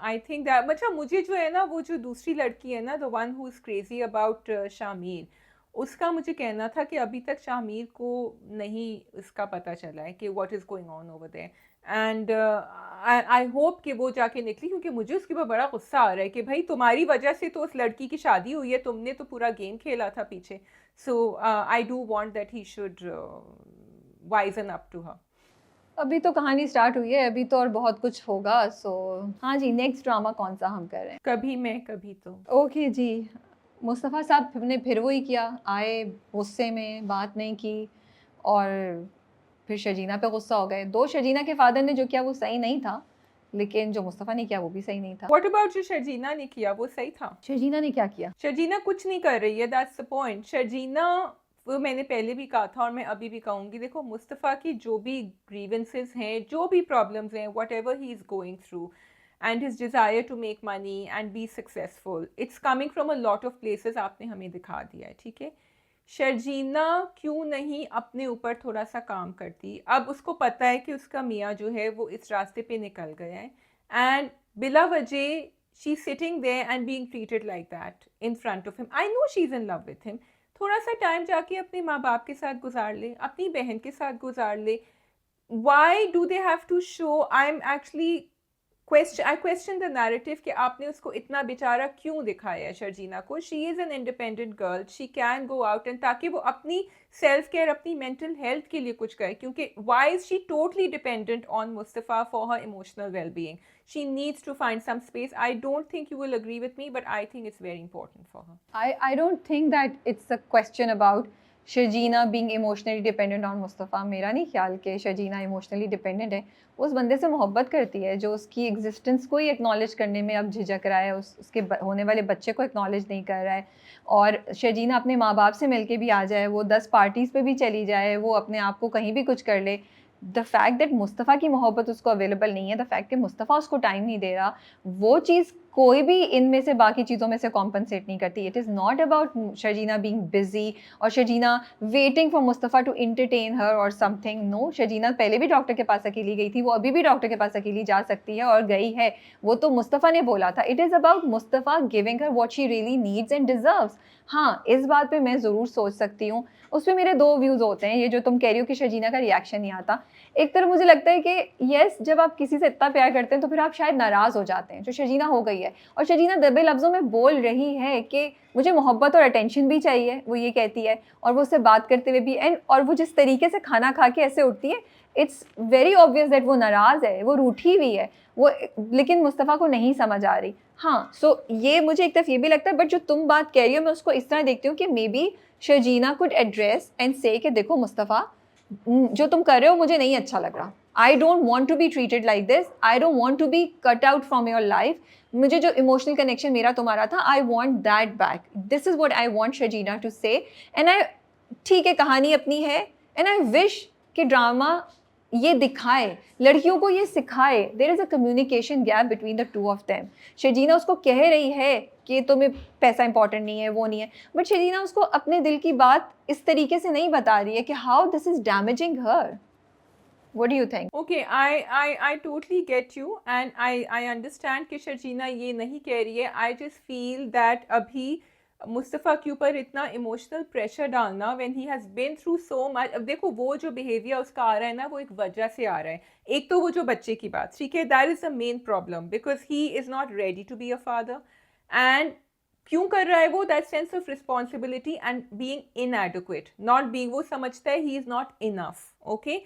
आई थिंक दैट, मतलब मुझे जो है ना, वो जो दूसरी लड़की है ना, the one who is crazy about Shamir, उसका मुझे कहना था कि अभी तक शामिर को नहीं इसका पता चला है कि what is going on over there, and I hope कि वो जाके निकली, क्योंकि मुझे उसके ऊपर बड़ा गुस्सा आ रहा है कि भाई तुम्हारी वजह से तो उस लड़की की शादी हुई है, तुमने तो पूरा गेम खेला था पीछे। So I do want that he should wisen up to her. अभी तो कहानी स्टार्ट हुई है, अभी तो और बहुत कुछ होगा। हाँ जी, नेक्स्ट ड्रामा कौन सा हम कर रहे हैं? कभी मैं कभी तो। ओके जी, मुस्तफ़ा साहब ने फिर वही किया, आए गुस्से में, बात नहीं की, और फिर शर्जीना पे गुस्सा हो गए। दो, शर्जीना के फादर ने जो किया वो सही नहीं था, लेकिन जो मुस्तफ़ा ने किया वो भी सही नहीं था। What about जो शर्जीना ने किया, वो सही था? शर्जीना ने क्या किया? शर्जीना कुछ नहीं कर रही है, दैट्स द पॉइंट। शर्जीना, वो मैंने पहले भी कहा था और मैं अभी भी कहूँगी, देखो मुस्तफ़ा की जो भी ग्रीवेंसेस हैं, जो भी प्रॉब्लम्स हैं, whatever he is going through, and his desire to make money and be successful, it's coming from a lot of places, आपने हमें दिखा दिया है, ठीक है। शर्जीना क्यों नहीं अपने ऊपर थोड़ा सा काम करती? अब उसको पता है कि उसका मियाँ जो है वो इस रास्ते पे निकल गया है, एंड बिला वजह she sitting there and being treated like that in front of him. I know she is in love with him, थोड़ा सा टाइम जाके अपने माँ बाप के साथ गुजार ले, अपनी बहन के साथ गुजार ले। Why do they have to show? I'm actually I question the narrative कि आपने उसको इतना बेचारा क्यों दिखाया है शर्जीना को. She is an independent girl. She can go out and ताकि वो अपनी self care, अपनी mental health के लिए कुछ करे. क्योंकि why is she totally dependent on Mustafa for her emotional well-being? She needs to find some space. I don't think you will agree with me, but I think it's very important for her. I don't think that it's a question about Sharjeena being emotionally dependent on Mustafa. मेरा नहीं ख्याल कि Sharjeena emotionally dependent है. वो उस बंदे से मोहब्बत करती है जो उसकी एग्जिस्टेंस को ही एक्नॉलेज करने में अब झिझक रहा है, उसके होने वाले बच्चे को एक्नॉलेज नहीं कर रहा है. और शर्जीना अपने माँ बाप से मिल के भी आ जाए, वो 10 पार्टीज़ पे भी चली जाए, वो अपने आप को कहीं भी कुछ कर ले, द फैक्ट दैट मुस्तफ़ा की मोहब्बत उसको अवेलेबल नहीं है, द फैक्ट कि मुस्तफ़ा उसको टाइम नहीं दे रहा, वो चीज़ कोई भी इनमें से बाकी चीज़ों में से कॉम्पनसेट नहीं करती. It is not about Sharjeena being busy और Sharjeena waiting for Mustafa to entertain her और समथिंग. नो, शर्जीना पहले भी डॉक्टर के पास अकेली गई थी, वो अभी भी डॉक्टर के पास अकेली जा सकती है और गई है. वो तो मुस्तफ़ा ने बोला था. It is about Mustafa giving her what she really needs and deserves. हाँ, इस बात पे मैं ज़रूर सोच सकती हूँ. उस पर मेरे 2 व्यूज़ होते हैं. ये जो तुम कह रही हो कि शर्जीना का रिएक्शन नहीं आता, एक तरफ मुझे लगता है कि येस, जब आप किसी से इतना प्यार करते हैं तो फिर आप शायद नाराज़ हो जाते हैं, जो शर्जीना हो गई है. और शर्जीना दबे लफ्ज़ों में बोल रही है कि मुझे मोहब्बत और अटेंशन भी चाहिए, वो ये कहती है. और वो उससे बात करते हुए भी और वो जिस तरीके से खाना खा के ऐसे उठती है, इट्स वेरी ऑब्वियस दैट वो नाराज़ है, वो रूठी हुई है वो, लेकिन मुस्तफ़ा को नहीं समझ आ रही. हाँ, सो ये मुझे एक तरफ ये भी लगता है. बट जो तुम बात कह रही हो, मैं उसको इस तरह देखती हूँ कि may be Sharjeena could address and से कि देखो मुस्तफ़ा, जो तुम कर रहे हो मुझे नहीं अच्छा लग रहा. I don't want to be treated like this. I don't want to be cut out from your life. मुझे जो इमोशनल कनेक्शन मेरा तुम्हारा था, I want that back. This is what I want Sharjeena to say. And I, ठीक है, कहानी अपनी है, एंड आई विश कि ड्रामा ये दिखाए, लड़कियों को ये सिखाए. There is a communication gap between the two of them. Sharjeena उसको कह रही है कि तुम्हें पैसा इंपॉर्टेंट नहीं है, वो नहीं है, बट शर्जीना उसको अपने दिल की बात इस तरीके से नहीं बता रही है कि how this is damaging her. What do you think? Okay, I totally get you and I understand कि शर्जीना ये नहीं कह रही है. I just feel that अभी मुस्तफ़ा के ऊपर इतना इमोशनल प्रेशर डालना when he has been through so much. अब देखो वो जो बिहेवियर उसका आ रहा है ना, वो एक वजह से आ रहा है. एक तो वो जो बच्चे की बात, ठीक है, that is the main problem because he is not ready to be a father. And क्यों कर रहा है वो? That sense of responsibility and being inadequate, not being, वो समझता है he is not enough. Okay,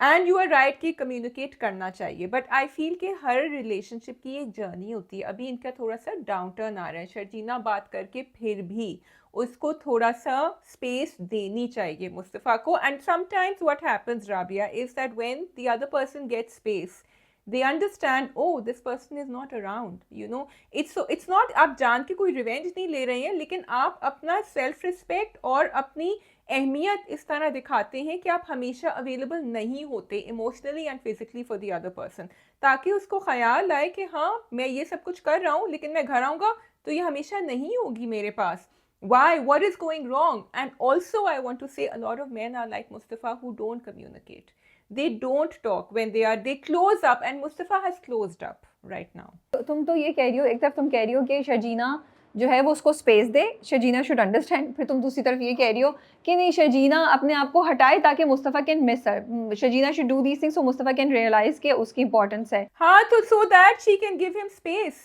and you are right कि communicate करना चाहिए. बट आई फील कि हर रिलेशनशिप की एक जर्नी होती है. अभी इनका थोड़ा सा डाउन टर्न आ रहा है. शर्जीना बात करके फिर भी उसको थोड़ा सा स्पेस देनी चाहिए मुस्तफ़ा को. And sometimes what happens Rabia is that when the other person gets space, they understand, oh, this person is not around, you know. It's not, आप जान के कोई रिवेंज नहीं ले रहे हैं, लेकिन आप अपना सेल्फ रिस्पेक्ट और अपनी अहमियत इस तरह दिखाते हैं कि आप हमेशा अवेलेबल नहीं होते emotionally and physically for the other person, ताकि उसको ख्याल आए कि हाँ मैं ये सब कुछ कर रहा हूँ, लेकिन मैं घर आऊँगा तो ये हमेशा नहीं होगी मेरे पास. Why? What is going wrong? And also I want to say a lot of men are like Mustafa who don't communicate. They don't talk when they close up, and Mustafa has closed up right now. तुम तो ये कह रही हो, एक तरफ तुम कह रही हो कि शर्जीना जो है वो उसको space they, Sharjeena should understand. फिर तुम दूसरी तरफ ये कह रही हो कि नहीं, शर्जीना अपने आप को हटाए ताकि Mustafa can miss her. Sharjeena should do these things so Mustafa can realise कि उसकी इंपॉर्टेंस है. हाँ, तो so that she can give him space.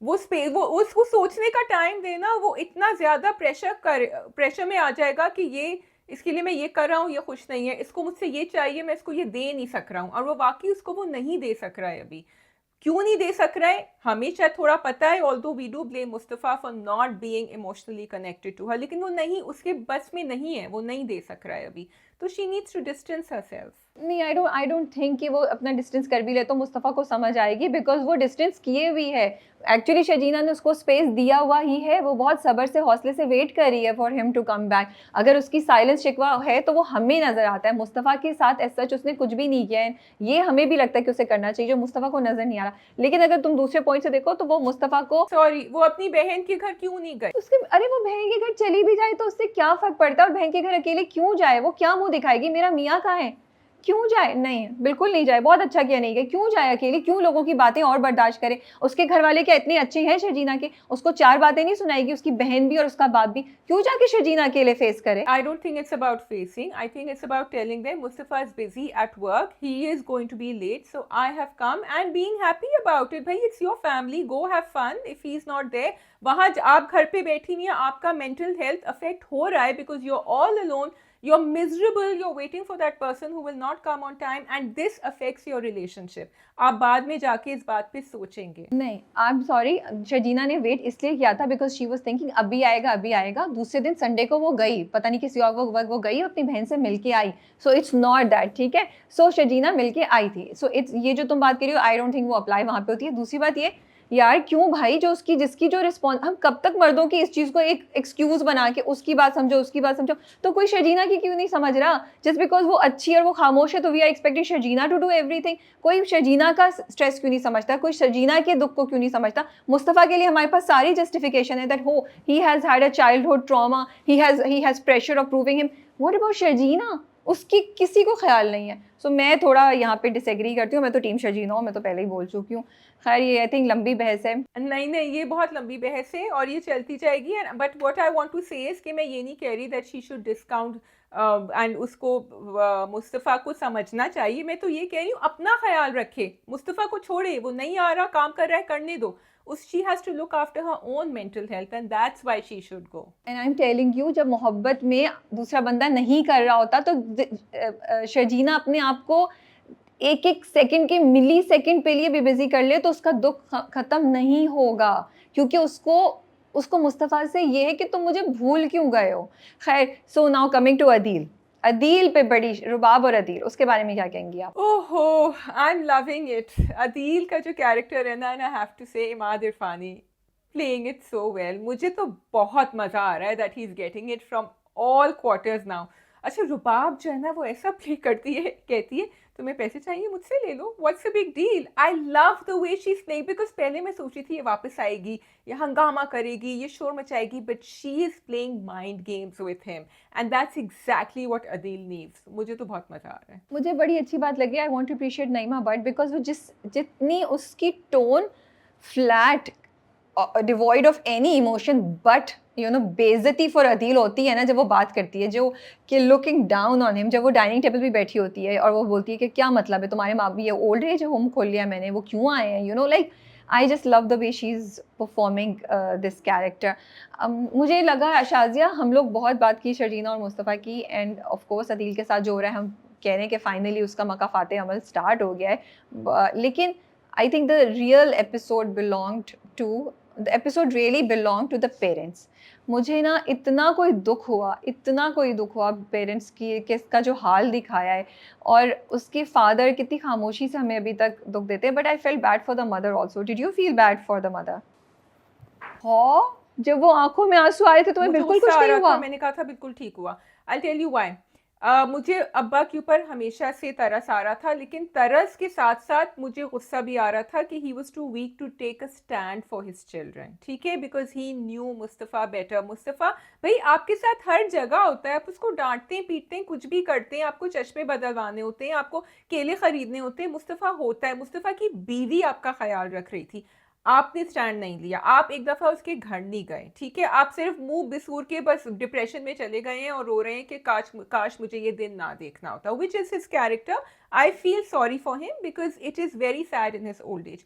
वो स्पेस, वो उसको सोचने का टाइम देना. वो इतना ज़्यादा प्रेशर में आ जाएगा कि ये इसके लिए मैं ये कर रहा हूँ, ये खुश नहीं है, इसको मुझसे ये चाहिए, मैं इसको ये दे नहीं सक रहा हूँ. और वो वाकई उसको वो नहीं दे सक रहा है. अभी क्यों नहीं दे सक रहा है हमें शायद थोड़ा पता है, although we do blame Mustafa for not being emotionally connected to her, लेकिन वो नहीं, उसके बस में नहीं है, वो नहीं दे सक रहा है अभी. तो she needs to distance herself. नहीं, आई डोंट थिंक कि वो अपना डिस्टेंस कर भी ले तो मुस्तफ़ा को समझ आएगी, बिकॉज वो डिस्टेंस किए हुई है. एक्चुअली शर्जीना ने उसको स्पेस दिया हुआ ही है. वो बहुत सब्र से, हौसले से वेट कर रही है for him to come back. अगर उसकी साइलेंस शिकवा है तो वो हमें नज़र आता है. मुस्तफ़ा के साथ एज सच उसने कुछ भी नहीं किया है, ये हमें भी लगता है कि उसे करना चाहिए, जो मुस्तफ़ा को नज़र नहीं आ रहा. लेकिन अगर तुम दूसरे पॉइंट से देखो तो वो मुस्तफ़ा को, सॉरी, वो अपनी बहन के घर क्यों नहीं गए? उसके, अरे वो बहन के घर चली भी जाए तो उससे क्या फ़र्क पड़ता है? और बहन के घर अकेले क्यों जाए? वो क्या मुँह दिखाएगी? मेरा मियाँ कहाँ है? क्यों जाए? नहीं, बिल्कुल नहीं जाए, बहुत अच्छा किया नहीं गए, क्यों जाए अकेली? क्यों लोगों की बातें और बर्दाश्त करे? उसके घर वाले क्या इतने अच्छे हैं शर्जीना के? उसको 4 बातें नहीं सुनाएगी, उसकी बहन भी और उसका बाप भी, क्यों जाके शर्जीना अकेले फेस करे? I don't think it's about facing. I think it's about telling them Mustafa is busy at work. He is going to be late. So I have come and being happy about it. Bhai, it's your family. Go have fun. If he's not there, वहाँ आप घर पे बैठी नहीं है, आपका mental health affect हो रहा है because you're all alone. You're miserable. You're waiting for that person who will not come on time, and this affects your relationship. आप बाद में जाके इस बात पे सोचेंगे. नहीं, आई एम सॉरी, शर्जीना ने वेट इसलिए किया था बिकॉज़ शी वाज़ थिंकिंग अभी आएगा, अभी आएगा। दूसरे दिन संडे को वो गई, पता नहीं किसी और वो गई, अपनी बहन से मिल के आई। सो इट्स नॉट दैट, ठीक है? सो शर्जीना मिल के आई थी। सो इट्स ये जो तुम बात कर रही हो, आई डोंट थिंक वो अप्लाई वहाँ पे होती है। दूसरी बात ये, यार क्यों भाई, जो उसकी जिसकी जो रिस्पॉन्स, हम कब तक मर्दों की इस चीज़ को एक एक्सक्यूज़ बना के उसकी बात समझो, उसकी बात समझो, तो कोई शर्जीना की क्यों नहीं समझ रहा? जस्ट बिकॉज़ वो अच्छी और वो खामोश है तो we are expecting Sharjeena to do everything. कोई शर्जीना का स्ट्रेस क्यों नहीं समझता? कोई शर्जीना के दुख को क्यों नहीं समझता? मुस्तफ़ा के लिए हमारे पास सारी जस्टिफिकेशन है दैट हो he has had a childhood trauma, he has pressure of proving him. What about Sharjeena? उसकी किसी को ख्याल नहीं है। सो मैं थोड़ा यहाँ पे डिसएग्री करती हूँ। मैं तो टीम शर्जीना हूँ, मैं तो पहले ही बोल चुकी हूँ। खैर ये आई थिंक लंबी बहस है। नहीं नहीं, ये बहुत लंबी बहस है और ये चलती जाएगी. But what I want to say is कि मैं ये नहीं कह रही that she should discount and उसको मुस्तफ़ा को समझना चाहिए. मैं तो ये कह रही हूँ अपना ख्याल रखे, मुस्तफ़ा को छोड़े, वो नहीं आ रहा, काम कर रहा है, करने दो. She has to look after her own mental health and that's why she should go. And I am telling you, जब मोहब्बत में दूसरा बंदा नहीं कर रहा होता तो शर्जीना अपने आप को एक एक सेकंड के मिली सेकंड पे लिए भी बिजी कर ले तो उसका दुख खत्म नहीं होगा, क्योंकि उसको मुस्तफ़ा से ये है कि तुम मुझे भूल क्यों गए हो. खैर, so now coming to Adeel पे बड़ी रुबाब और अदील, उसके बारे में क्या कहेंगी आप? ओहो, I am loving it. Adeel का जो कैरेक्टर है ना, आई हैव टू से Imad इरफानी playing it so well. मुझे तो बहुत मज़ा आ रहा है that he is getting it from all quarters now. अच्छा, रुबाब जो है ना वो ऐसा प्ले करती है, कहती है तुम्हें पैसे चाहिए मुझसे ले लो, what's a big deal. I love the way she is playing because पहले मैं सोच रही थी ये वापस आएगी, ये हंगामा करेगी, ये शोर मचाएगी, but she is playing mind games with him and that's exactly what Adeel needs. मुझे तो बहुत मज़ा आ रहा है. मुझे बड़ी अच्छी बात लगी, I want to appreciate Naima but because वो जितनी उसकी tone flat, devoid of any emotion but बेइज्जती फॉर अदील होती है ना, जब वो बात करती है, जो कि लुकिंग डाउन ऑन हिम, जब वो डाइनिंग टेबल पे बैठी होती है और वो बोलती है कि क्या मतलब है तुम्हारे माँ भी, ये ओल्ड एज होम खोल लिया मैंने, वो क्यों आए हैं, like I just love the way she is performing this character. मुझे लगा शाजिया, हम लोग बहुत बात की शर्जीना और मुस्तफ़ा की, एंड ऑफ कोर्स अदील के साथ जो हो रहा है, हम कह रहे हैं कि फाइनली उसका मकाफाते अमल स्टार्ट हो गया है. लेकिन I think the real episode belonged to the episode really belong to the parents. मुझे ना इतना कोई दुख हुआ पेरेंट्स की, किसका जो हाल दिखाया है, और उसके फादर कितनी खामोशी से हमें अभी तक दुख देते हैं. But I fail bad for the mother also. Did you feel bad for the mother? हाँ, जब वो आंखों में आंसू आए थे, तुम्हें बिल्कुल कुछ नहीं हुआ? मैंने कहा था बिल्कुल ठीक हुआ. I tell you why. मुझे अब्बा के ऊपर हमेशा से तरस आ रहा था, लेकिन तरस के साथ साथ मुझे गुस्सा भी आ रहा था कि he was too weak to take a stand for his children. ठीक है, because he knew Mustafa better. Mustafa भाई आपके साथ हर जगह होता है, आप उसको डांटते हैं, पीटते हैं, कुछ भी करते हैं, आपको चश्मे बदलवाने होते हैं, आपको केले खरीदने होते हैं, मुस्तफ़ा होता है. मुस्तफ़ा की बीवी आपका ख्याल रख रही थी, आपने स्टैंड नहीं लिया, आप एक दफ़ा उसके घर नहीं गए. ठीक है, आप सिर्फ मुंह बिसूर के बस डिप्रेशन में चले गए हैं और रो रहे हैं कि काश मुझे ये दिन ना देखना होता. Which is his character. I feel sorry for him because it is very sad in his old age.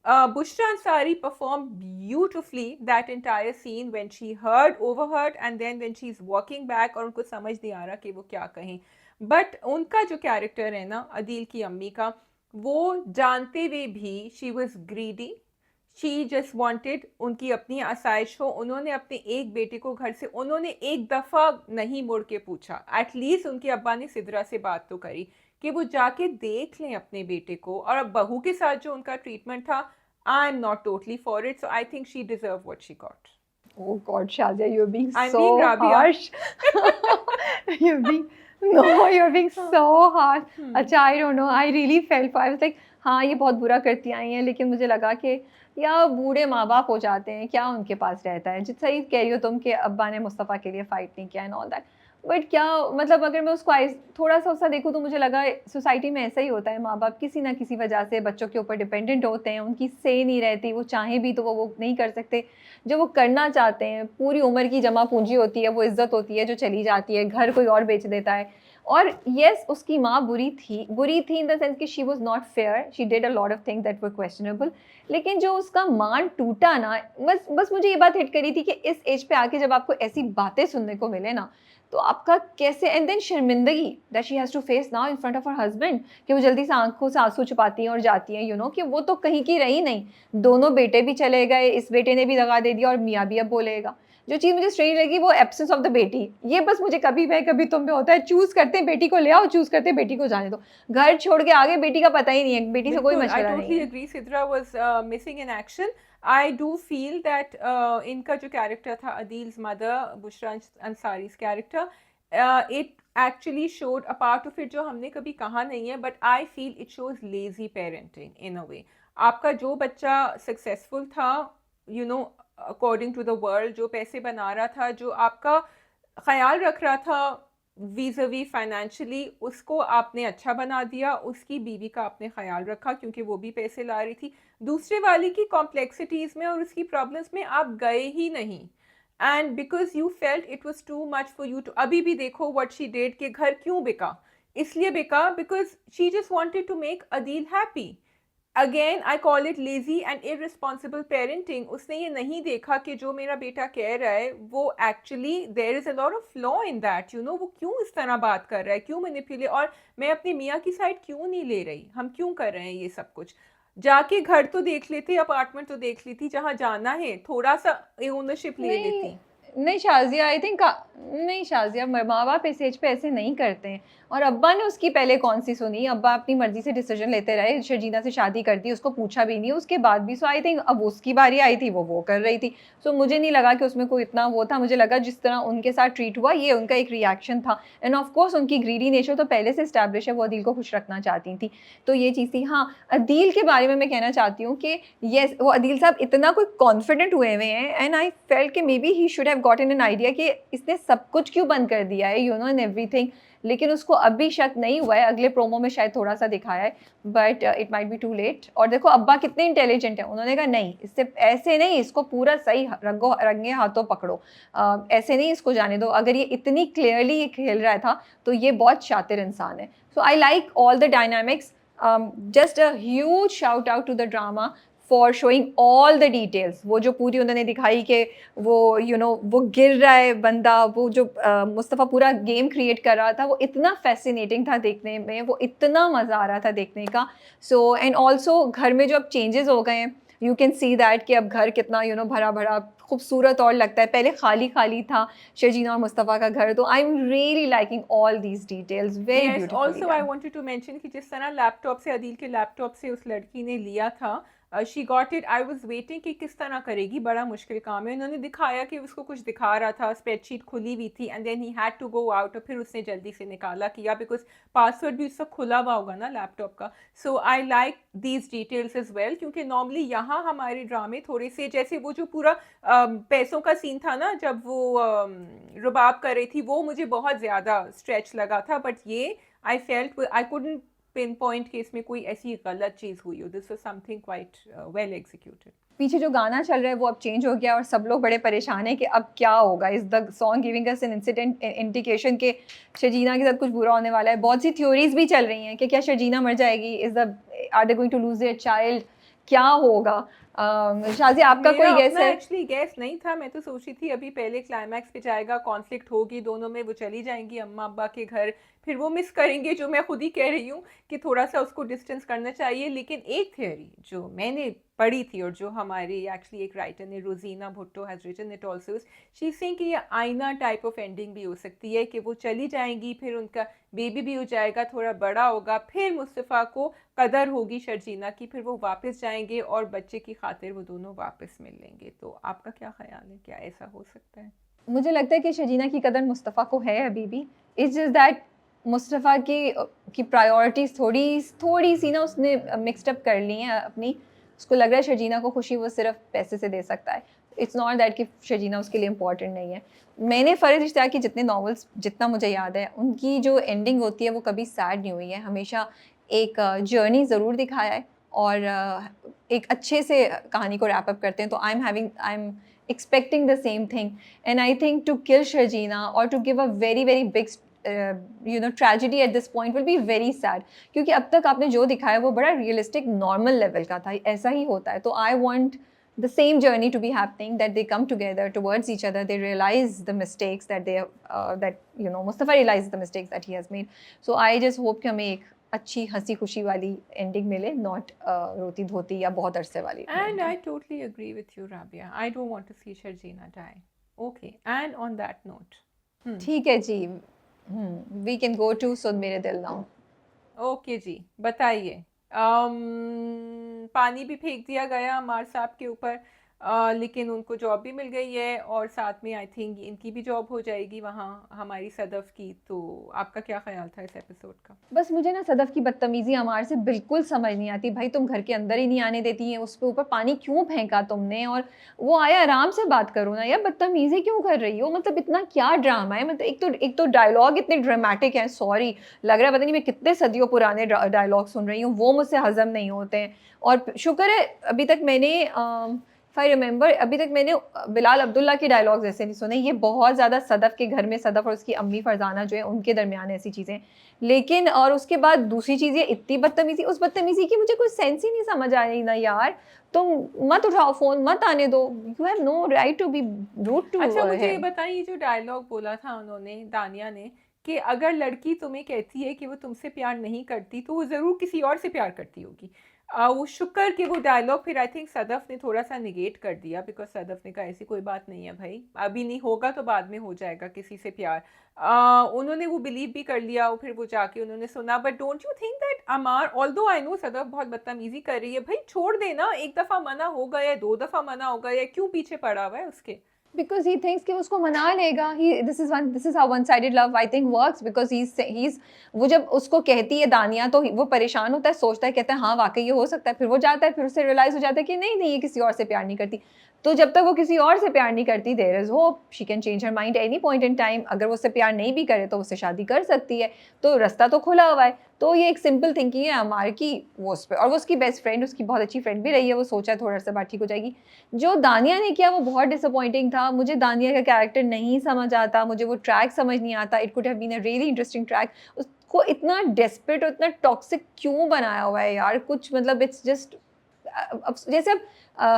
Bushra Ansari performed beautifully that entire scene when she overheard and then when she's walking back और उनको समझ नहीं आ रहा कि वो क्या कहें. But उनका जो कैरेक्टर है ना, अदील की अम्मी का, वो जानते हुए भी she was greedy. She just wanted उनकी अपनी आसाइश हो. उन्होंने अपने एक बेटे को घर से, उन्होंने एक दफ़ा नहीं मुड़ के पूछा. एटलीस्ट उनके अब्बा ने सिद्रा से बात तो करी कि वो जाके देख लें अपने बेटे को. और अब बहू के साथ जो उनका ट्रीटमेंट था, I am not totally for it. So I think she deserve what she got. Oh God, Shazia, you're being I'm so being Rabia. harsh. You're being so harsh. अच्छा, I don't know. I really felt for. I was like, हाँ, ये बहुत बुरा करती आई हैं, लेकिन मुझे लगा कि या बूढ़े माँ बाप हो जाते हैं, क्या उनके पास रहता है. जिस सही कह रही हो तुम कि अब्बा ने मुस्तफ़ा के लिए फ़ाइट नहीं किया एंड ऑल दैट. बट क्या मतलब अगर मैं उसको थोड़ा सा उसका देखूँ तो मुझे लगा सोसाइटी में ऐसा ही होता है, माँ बाप किसी ना किसी वजह से बच्चों के ऊपर डिपेंडेंट होते हैं, उनकी से नहीं रहती, वो चाहें भी तो वो नहीं कर सकते जो वो करना चाहते हैं। पूरी उम्र की जमा पूंजी होती है, वो इज्जत होती है जो चली जाती है, घर कोई और बेच देता है। और यस उसकी माँ बुरी थी इन द सेंस कि she was not fair, she did a lot of things that were questionable. लेकिन जो उसका मान टूटा ना, बस बस मुझे ये बात हिट करी थी कि इस एज पे आके जब आपको ऐसी बातें सुनने को मिले ना, तो आपका कैसे, एंड देन शर्मिंदगी that she has to face now in front of her husband, कि वो जल्दी से आंखों से आंसू छुपाती हैं और जाती हैं, यू नो कि वो तो कहीं की रही नहीं, दोनों बेटे भी चले गए, इस बेटे ने भी दगा दे दिया और मियाँ भी अब बोलेगा। जो चीज़ मुझे स्ट्रेंज लगी वो एब्सेंस ऑफ द बेटी, ये बस मुझे कभी मैं कभी तुम में होता है, चूज़ करते हैं बेटी को ले आओ, चूज़ करते हैं बेटी को जाने दो, घर छोड़ के आगे बेटी का पता ही नहीं है, बेटी से कोई बिल्कुल, आई मशवरा नहीं टोटली है। Agree, Sidra was missing in action. I do feel that इनका जो कैरेक्टर था, Adeel's mother, Bushra Ansari's character, it actually showed a part of it जो हमने कभी कहा नहीं है, but I feel it shows lazy parenting in a way. आपका जो बच्चा सक्सेसफुल था, you know, according to the world, जो पैसे बना रहा था, जो आपका ख्याल रख रहा था वीज़वी फाइनेंशियली, उसको आपने अच्छा बना दिया, उसकी बीवी का आपने ख्याल रखा क्योंकि वो भी पैसे ला रही थी। दूसरे वाली की कॉम्प्लेक्सिटीज़ में और उसकी प्रॉब्लम्स में आप गए ही नहीं, and because you felt it was too much for you too. अभी भी देखो व्हाट शी डिड, कि घर क्यों बिका, इसलिए बिका because she just wanted to make Adeel happy. Again I call it lazy and irresponsible parenting. उसने ये नहीं देखा कि जो मेरा बेटा कह रहा है वो actually there is a lot of flaw in that, you know, वो क्यों इस तरह बात कर रहा है, क्यों मैनिपुलेट, और मैं अपनी मियाँ की साइड क्यों नहीं ले रही, हम क्यों कर रहे हैं ये सब कुछ। जाके घर तो देख लेते, अपार्टमेंट तो देख लेती, जहाँ जाना है थोड़ा सा ओनरशिप ले नहीं, लेती। नहीं शाज़िया, आई थिंक नहीं शाज़िया, माँ बाप इस एज पे ऐसे नहीं करते हैं। और अब्बा ने उसकी पहले कौन सी सुनी, अब्बा अपनी मर्जी से डिसीजन लेते रहे, शर्जीना से शादी कर दी, उसको पूछा भी नहीं उसके बाद भी। सो आई थिंक अब उसकी बारी आई थी, वो कर रही थी। सो मुझे नहीं लगा कि उसमें कोई इतना वो था, मुझे लगा जिस तरह उनके साथ ट्रीट हुआ ये उनका एक रिएक्शन था। एंड ऑफ कोर्स उनकी ग्रीडी नेचर तो पहले से इस्टेब्लिश है, वो अदील को खुश रखना चाहती थी, तो ये चीज़ थी। हाँ, अदील के बारे में मैं कहना चाहती हूँ कि येस वो अदील साहब इतना कोई कॉन्फिडेंट हुए हुए हैं, एंड आई फेल्ट कि may be he should have gotten an idea कि इसने सब कुछ क्यों बंद कर दिया है, यू नो, इन एवरीथिंग। लेकिन उसको अभी शक नहीं हुआ है, अगले प्रोमो में शायद थोड़ा सा दिखाया है, but it might be too late. और देखो अब्बा कितने इंटेलिजेंट है, उन्होंने कहा नहीं इससे ऐसे नहीं, इसको पूरा सही रंगे हाथों पकड़ो, ऐसे नहीं इसको जाने दो। अगर ये इतनी क्लियरली ये खेल रहा था तो ये बहुत शातिर इंसान है। So I like all the dynamics, just a huge shout out to the drama for showing all the details. वो जो पूरी उन्होंने दिखाई कि वो यू नो वो गिर रहा है बंदा, वो जो मुस्तफ़ा पूरा गेम क्रिएट कर रहा था, वो इतना फैसिनेटिंग था देखने में, वो इतना मज़ा आ रहा था देखने का। सो एंड ऑल्सो घर में जो अब चेंजेस हो गए हैं, यू कैन सी दैट कि अब घर कितना यू नो भरा भरा खूबसूरत और लगता है, पहले खाली खाली था शर्जीना और मुस्तफ़ा का घर। तो I am really liking all these details, very yes, beautifully also I done. Wanted to mention कि जिस तरह लैपटॉप से, अदील के लैपटॉप से उस लड़की ने लिया था, she got it. I was waiting कि किस तरह करेगी, बड़ा मुश्किल काम है। उन्होंने दिखाया कि उसको कुछ दिखा रहा था, स्प्रेडशीट खुली हुई थी, and then he had to go out, और फिर उसने जल्दी से निकाला किया, बिकॉज पासवर्ड भी उसका खुला हुआ होगा ना लैपटॉप का। So I like these details is well, क्योंकि नॉर्मली यहाँ हमारे ड्रामे थोड़े से, जैसे वो जो पूरा पैसों का सीन था ना, जब वो रुबाब कर रही थी, वो मुझे बहुत ज़्यादा स्ट्रेच लगा था। बट ये I felt I couldn't pin point कि इसमें कोई ऐसी गलत चीज़ हुई हो। This was something quite well executed. पीछे जो गाना चल रहा है वो अब चेंज हो गया और सब लोग बड़े परेशान हैं कि अब क्या होगा। इस the song giving us an incident indication के शर्जीना के साथ कुछ बुरा होने वाला है। बहुत सी थ्योरीज भी चल रही हैं कि क्या शर्जीना मर जाएगी, is the are they going to lose their child, क्या होगा। शाज़िया आपका मेरा कोई गेस अपना है? एक्चुअली गैस नहीं था, मैं तो सोची थी अभी पहले क्लाइमैक्स पे जाएगा, कॉन्फ्लिक्ट होगी दोनों में, वो चली जाएंगी अम्मा अब्बा के घर, फिर वो मिस करेंगे, जो मैं खुद ही कह रही हूँ कि थोड़ा सा उसको डिस्टेंस करना चाहिए। लेकिन एक थियोरी जो मैंने पढ़ी थी, और जो हमारी एक्चुअली एक राइटर ने, Rozina Bhutto has written it also, she is saying कि ये आईना टाइप ऑफ एंडिंग भी हो सकती है, कि वो चली जाएंगी, फिर उनका बेबी भी हो जाएगा, थोड़ा बड़ा होगा, फिर मुस्तफ़ा को कदर होगी शर्जीना की, फिर वो वापस जाएंगे और बच्चे की खातिर वो दोनों वापस मिल लेंगे। तो आपका क्या ख्याल है, क्या ऐसा हो सकता है? मुझे लगता है कि शर्जीना की कदर मुस्तफ़ा को है अभी भी। इट्स जस्ट दैट मुस्तफ़ा की प्रायोरिटीज़ थोड़ी थोड़ी सी ना उसने मिक्सड अप कर ली हैं अपनी। उसको लग रहा है शर्जीना को खुशी वो सिर्फ पैसे से दे सकता है। इट्स नॉट दैट कि शर्जीना उसके लिए इम्पॉर्टेंट नहीं है। मैंने फ़रीद इश्तियाक की जितने नॉवेल्स जितना मुझे याद है, उनकी जो एंडिंग होती है वो कभी सैड नहीं हुई है, हमेशा एक जर्नी ज़रूर दिखाया है और एक अच्छे से कहानी को रैप अप करते हैं। तो I M expecting the same thing, and I think to kill Sharjina or to give a very very big tragedy at this point will be very sad, क्योंकि अब तक आपने जो दिखाया वो बड़ा रियलिस्टिक नॉर्मल लेवल का था, ऐसा ही होता है। तो I want the same journey to be happening, that they come together towards each other, they realize the mistakes that they that Mustafa realizes the mistakes that he has made. So I just hope कि हमें एक अच्छी हंसी खुशी वाली ending मिले, not रोती धोती या बहुत अरसे वाली And ending. I totally agree with you, Rabia. I don't want to see Sharjina die. Okay, and on that note, ठीक है जी, वी कैन गो टू सुन मेरे दिल नाउ। ओके जी, बताइए। पानी भी फेंक दिया गया अमार साहब के ऊपर, लेकिन उनको जॉब भी मिल गई है और साथ में आई थिंक इनकी भी जॉब हो जाएगी वहाँ, हमारी सदफ की। तो आपका क्या ख्याल था इस एपिसोड का? बस मुझे ना सदफ की बदतमीजी हमारे से बिल्कुल समझ नहीं आती। भाई तुम घर के अंदर ही नहीं आने देती हैं, उस पे ऊपर पानी क्यों फेंका तुमने? और वो आया आराम से बात करो ना यार, बदतमीजी क्यों कर रही हो? मतलब इतना क्या ड्रामा है? मतलब एक तो डायलॉग इतने ड्रामेटिक है, सॉरी लग रहा है पता नहीं मैं कितने सदियों पुराने डायलॉग सुन रही हूँ, वो मुझसे हजम नहीं होते हैं। और शुक्र है अभी तक मैंने आई रिमेंबर अभी तक मैंने बिलाल अब्दुल्ला के डायलॉग्स ऐसे नहीं सुने। ये बहुत ज़्यादा सदफ़ के घर में सदफ़ और उसकी अम्मी फरजाना जो है उनके दरमियान ऐसी चीज़ें, लेकिन और उसके बाद दूसरी चीज़ ये इतनी बदतमीज़ी, उस बदतमीज़ी की मुझे कोई सेंस ही नहीं समझ आ रही ना यार। तुम मत उठाओ फ़ोन, मत आने दो, you have no right to be rude to अच्छा मुझे ये हिम। बताइए, जो डायलॉग बोला था उन्होंने, दानिया ने, कि अगर लड़की तुम्हें कहती है कि वो तुमसे प्यार नहीं करती तो वो ज़रूर किसी और से प्यार करती होगी। वो शुक्र कि वो डायलॉग फिर आई थिंक सदफ ने थोड़ा सा निगेट कर दिया, बिकॉज सदफ ने कहा ऐसी कोई बात नहीं है भाई, अभी नहीं होगा तो बाद में हो जाएगा किसी से प्यार। उन्होंने वो बिलीव भी कर लिया और फिर वो जाके उन्होंने सुना। But don't you think that Ammar, although I know Sadaf बहुत बदतमीजी कर रही है, भाई छोड़ देना, एक दफ़ा मना हो गया, 2 दफ़ा मना हो गया, क्यों पीछे पड़ा हुआ है उसके? Because he thinks कि वो उसको मना लेगा। This is how one-sided love I think works, because he's वो जब उसको कहती है दानिया तो वो परेशान होता है, सोचता है, कहता है हाँ वाकई ये हो सकता है, फिर वो जाता है, फिर उससे रियलाइज हो जाता है कि नहीं नहीं ये किसी और से प्यार नहीं करती। तो जब तक वो किसी और से प्यार नहीं करती, there is hope, she can change her mind any point in time. अगर वो उससे प्यार नहीं भी करे तो उससे शादी कर सकती है, तो रास्ता तो खुला हुआ है। तो ये एक सिंपल थिंकिंग है अमार की, वो उस पर, और वो उसकी बेस्ट फ्रेंड, उसकी बहुत अच्छी फ्रेंड भी रही है, वो सोचा थोड़ा सा बात ठीक हो जाएगी। जो दानिया ने किया वो बहुत डिसअपॉइंटिंग था। मुझे दानिया का कैरेक्टर नहीं समझ आता, मुझे वो ट्रैक समझ नहीं आता। It could have been a really interesting track. उसको इतना डेस्परेट और इतना टॉक्सिक क्यों बनाया हुआ है यार? कुछ मतलब इट्स जस्ट जैसे अब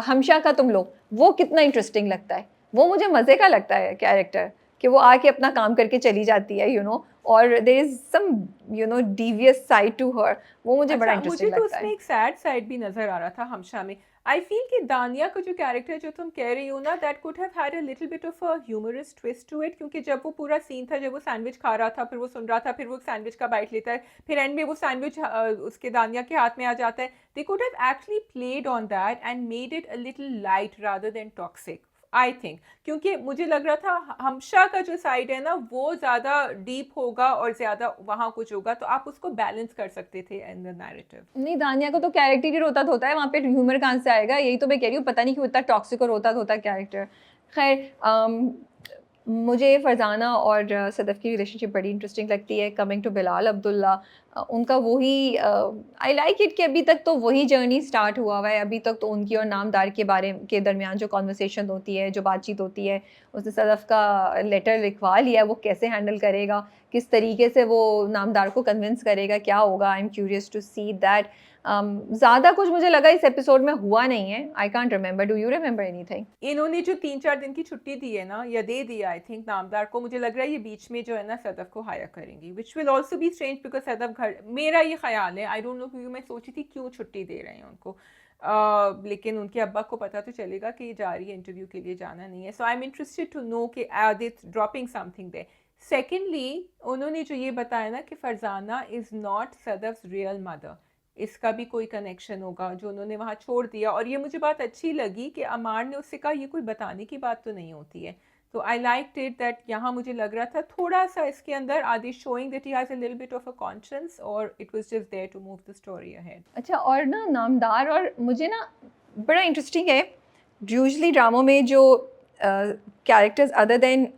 हमशा का तुम लोग, वो कितना इंटरेस्टिंग लगता है, वो मुझे मज़े का लगता है कैरेक्टर, कि वो आके अपना काम करके चली जाती है और there is some devious side to her, वो मुझे बड़ा अच्छा, मुझे इंटरेस्टिंग तो लगता उसमें है। एक सैड साइड भी नज़र आ रहा था हमशा में। आई फील कि दानिया का जो कैरेक्टर जो तुम कह रही हो ना, that could have had a little bit of a humorous twist to it, क्योंकि जब वो पूरा सीन था, जब वो सैंडविच खा रहा था, फिर वो सुन रहा था, फिर वो सैंडविच का बाइट लेता है, फिर एंड में वो सैंडविच उसके दानिया के हाथ में आ जाता है। दे could have actually played on that and made it a little light rather than toxic, I think. क्योंकि मुझे लग रहा था हमशा का जो साइड है ना वो ज़्यादा डीप होगा और ज़्यादा वहाँ कुछ होगा, तो आप उसको बैलेंस कर सकते थे इन द नैरेटिव। नहीं, दानिया को तो कैरेक्टर ही रोता धोता है, वहाँ पे ह्यूमर कहाँ से आएगा? यही तो मैं कह रही हूँ, पता नहीं क्यों इतना टॉक्सिक और रोता धोता कैरेक्टर। खैर, मुझे फरजाना और सदफ़ की रिलेशनशिप बड़ी इंटरेस्टिंग लगती है। कमिंग टू बिलाल अब्दुल्ला, उनका वही आई लाइक इट कि अभी तक तो वही जर्नी स्टार्ट हुआ हुआ है। अभी तक तो उनकी और नामदार के बारे के दरमियान जो कॉन्वर्सेशन होती है, जो बातचीत होती है, उसने सदफ़ का लेटर लिखवा लिया है, वो कैसे हैंडल करेगा, किस तरीके से वो नामदार को कन्विंस करेगा, क्या होगा? I am curious to see that. ज़्यादा कुछ मुझे लगा इस एपिसोड में हुआ नहीं है। I can't remember, do you remember anything? इन्होंने जो 3-4 दिन की छुट्टी दी है ना, या दे दिया आई थिंक नामदार को, मुझे लग रहा है ये बीच में जो है ना सदफ को हायर करेंगी, which will also be strange because Sadaf घर, मेरा ये ख्याल है, आई डोंट नो, क्योंकि मैं सोची थी क्यों छुट्टी दे रहे हैं उनको। लेकिन उनके अब्बा को पता तो चलेगा कि ये जा रही है इंटरव्यू के लिए, जाना नहीं है। So I am interested to know कि are they dropping something there. Secondly, उन्होंने जो ये बताया ना कि Farzana is not Sadaf's real mother, इसका भी कोई कनेक्शन होगा जो उन्होंने वहाँ छोड़ दिया। और ये मुझे बात अच्छी लगी कि अमार ने उससे कहा ये कोई बताने की बात तो नहीं होती है। तो आई लाइक इट दैट यहाँ मुझे लग रहा था थोड़ा सा इसके अंदर Adi showing that he has a little bit of a conscience, और it was just there to move the story ahead. अच्छा, और ना नामदार, और मुझे ना बड़ा इंटरेस्टिंग है यूजुअली ड्रामों में जो characters other than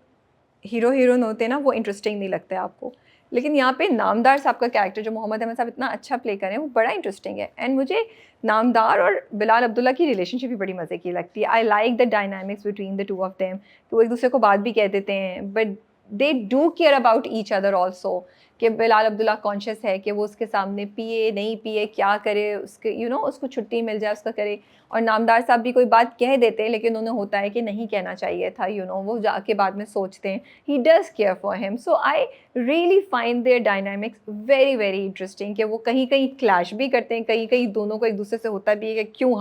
hero heroine होते हैं ना, वो इंटरेस्टिंग नहीं लगते आपको, लेकिन यहाँ पे नामदार साहब का कैरेक्टर जो मोहम्मद अहमद साहब इतना अच्छा प्ले करें, वो बड़ा इंटरेस्टिंग है। एंड मुझे नामदार और बिलाल अब्दुल्ला की रिलेशनशिप भी बड़ी मज़े की लगती है। I like the dynamics between the two of them, कि वो एक दूसरे को बात भी कह देते हैं, but they do care about each other also, कि बिलाल अब्दुल्ला कॉन्शियस है कि वो उसके सामने पिए नहीं पिए क्या करे, उसके उसको छुट्टी मिल जाए उसका करे। और नामदार साहब भी कोई बात कह देते हैं, लेकिन उन्हें होता है कि नहीं कहना चाहिए था, वो जाके बाद में सोचते हैं। He does care for him, so I really find their dynamics very very interesting, कि वो कहीं कहीं क्लैश भी करते हैं, कहीं कहीं दोनों को एक दूसरे से होता भी है कि क्यों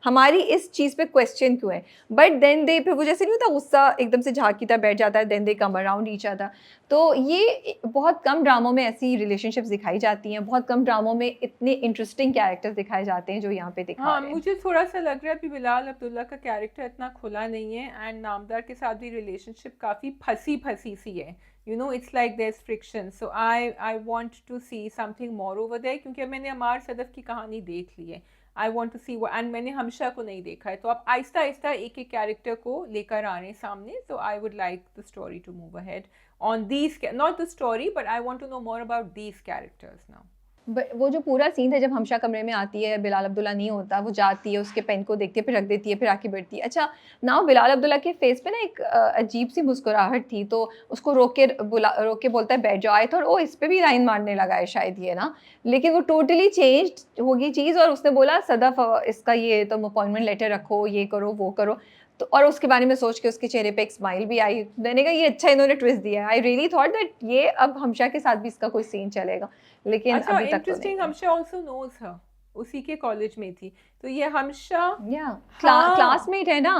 हमारी इस चीज़ पे क्वेश्चन क्यों है, बट देन दे, फिर वो जैसे नहीं होता गुस्सा एकदम से झाँकी तरह बैठ जाता है, then they come around each other. तो ये बहुत कम ड्रामों में ऐसी रिलेशनशिप्स दिखाई जाती हैं, बहुत कम ड्रामों में इतने इंटरेस्टिंग कैरेक्टर्स दिखाए जाते हैं जो यहाँ पे दिखा हाँ, रहे हैं। मुझे थोड़ा सा लग रहा है कि बिलाल अब्दुल्ला का कैरेक्टर इतना खुला नहीं है, एंड नामदार के साथ भी रिलेशनशिप काफ़ी फंसी सी है। It's like there is friction, so I want to see something more over there, क्योंकि मैंने अमार सदफ की कहानी देख ली है। आई वांट टू सी वो, एंड मैंने हमशा को नहीं देखा है, तो आप आहिस्ता आहिस्ता एक एक कैरेक्टर को लेकर आ रहे हैं सामने। So I would like the story to move ahead on these, not the story, but I want to know more about these characters now. वो जो पूरा सीन है जब हमशा कमरे में आती है, बिलाल अब्दुल्ला नहीं होता, वो जाती है उसके पेन को देखती है, फिर रख देती है, फिर आके बैठती है। अच्छा नाउ बिलाल अब्दुल्ला के फेस पे ना एक अजीब सी मुस्कुराहट थी, तो उसको रोक के बोलता है बैठ जाओ। आई थॉट ओ इस पे भी लाइन मारने लगा है शायद ये ना, लेकिन वो टोटली चेंज होगी चीज़, और उसने बोला सदफ इसका ये तुम अपॉइंटमेंट लेटर रखो, ये करो वो करो, तो और उसके बारे में सोच के उसके चेहरे पे एक स्माइल भी आई। मैंने कहा ये अच्छा इन्होंने ट्विस्ट दिया है। आई रियली थॉट दैट ये अब हमशा के साथ भी इसका कोई सीन चलेगा, लेकिन अच्छा, अभी तक तो इंटरेस्टिंग, नहीं। हमशा आल्सो नोज हर, उसी के कॉलेज में थी, तो ये हमशा या हाँ क्लासमेट है ना,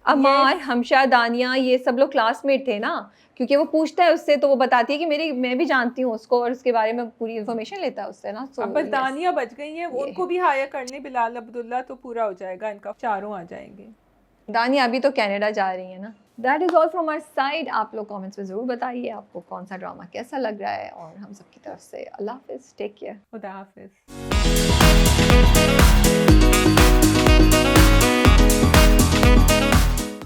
अमार हमशा दानिया ये सब लोग क्लासमेट थे ना, क्योंकि वो पूछता है उससे, तो वो बताती है कि मैं भी जानती हूँ उसको, और उसके बारे में पूरी इन्फॉर्मेशन लेता है उससे ना। अब बस दानिया बच गई हैं, ये उनको भी हायर कर ले बिलाल अब्दुल्ला, तो पूरा हो जाएगा, इनका चारों आ जाएंगे। दानिया अभी तो कनाडा जा रही है ना। That is all from our side. आप लोग कमेंट्स में ज़रूर बताइए आपको कौन सा ड्रामा कैसा लग रहा है, और हम सबकी तरफ से अल्लाह हाफिज़, टेक केयर, खुदा हाफिज।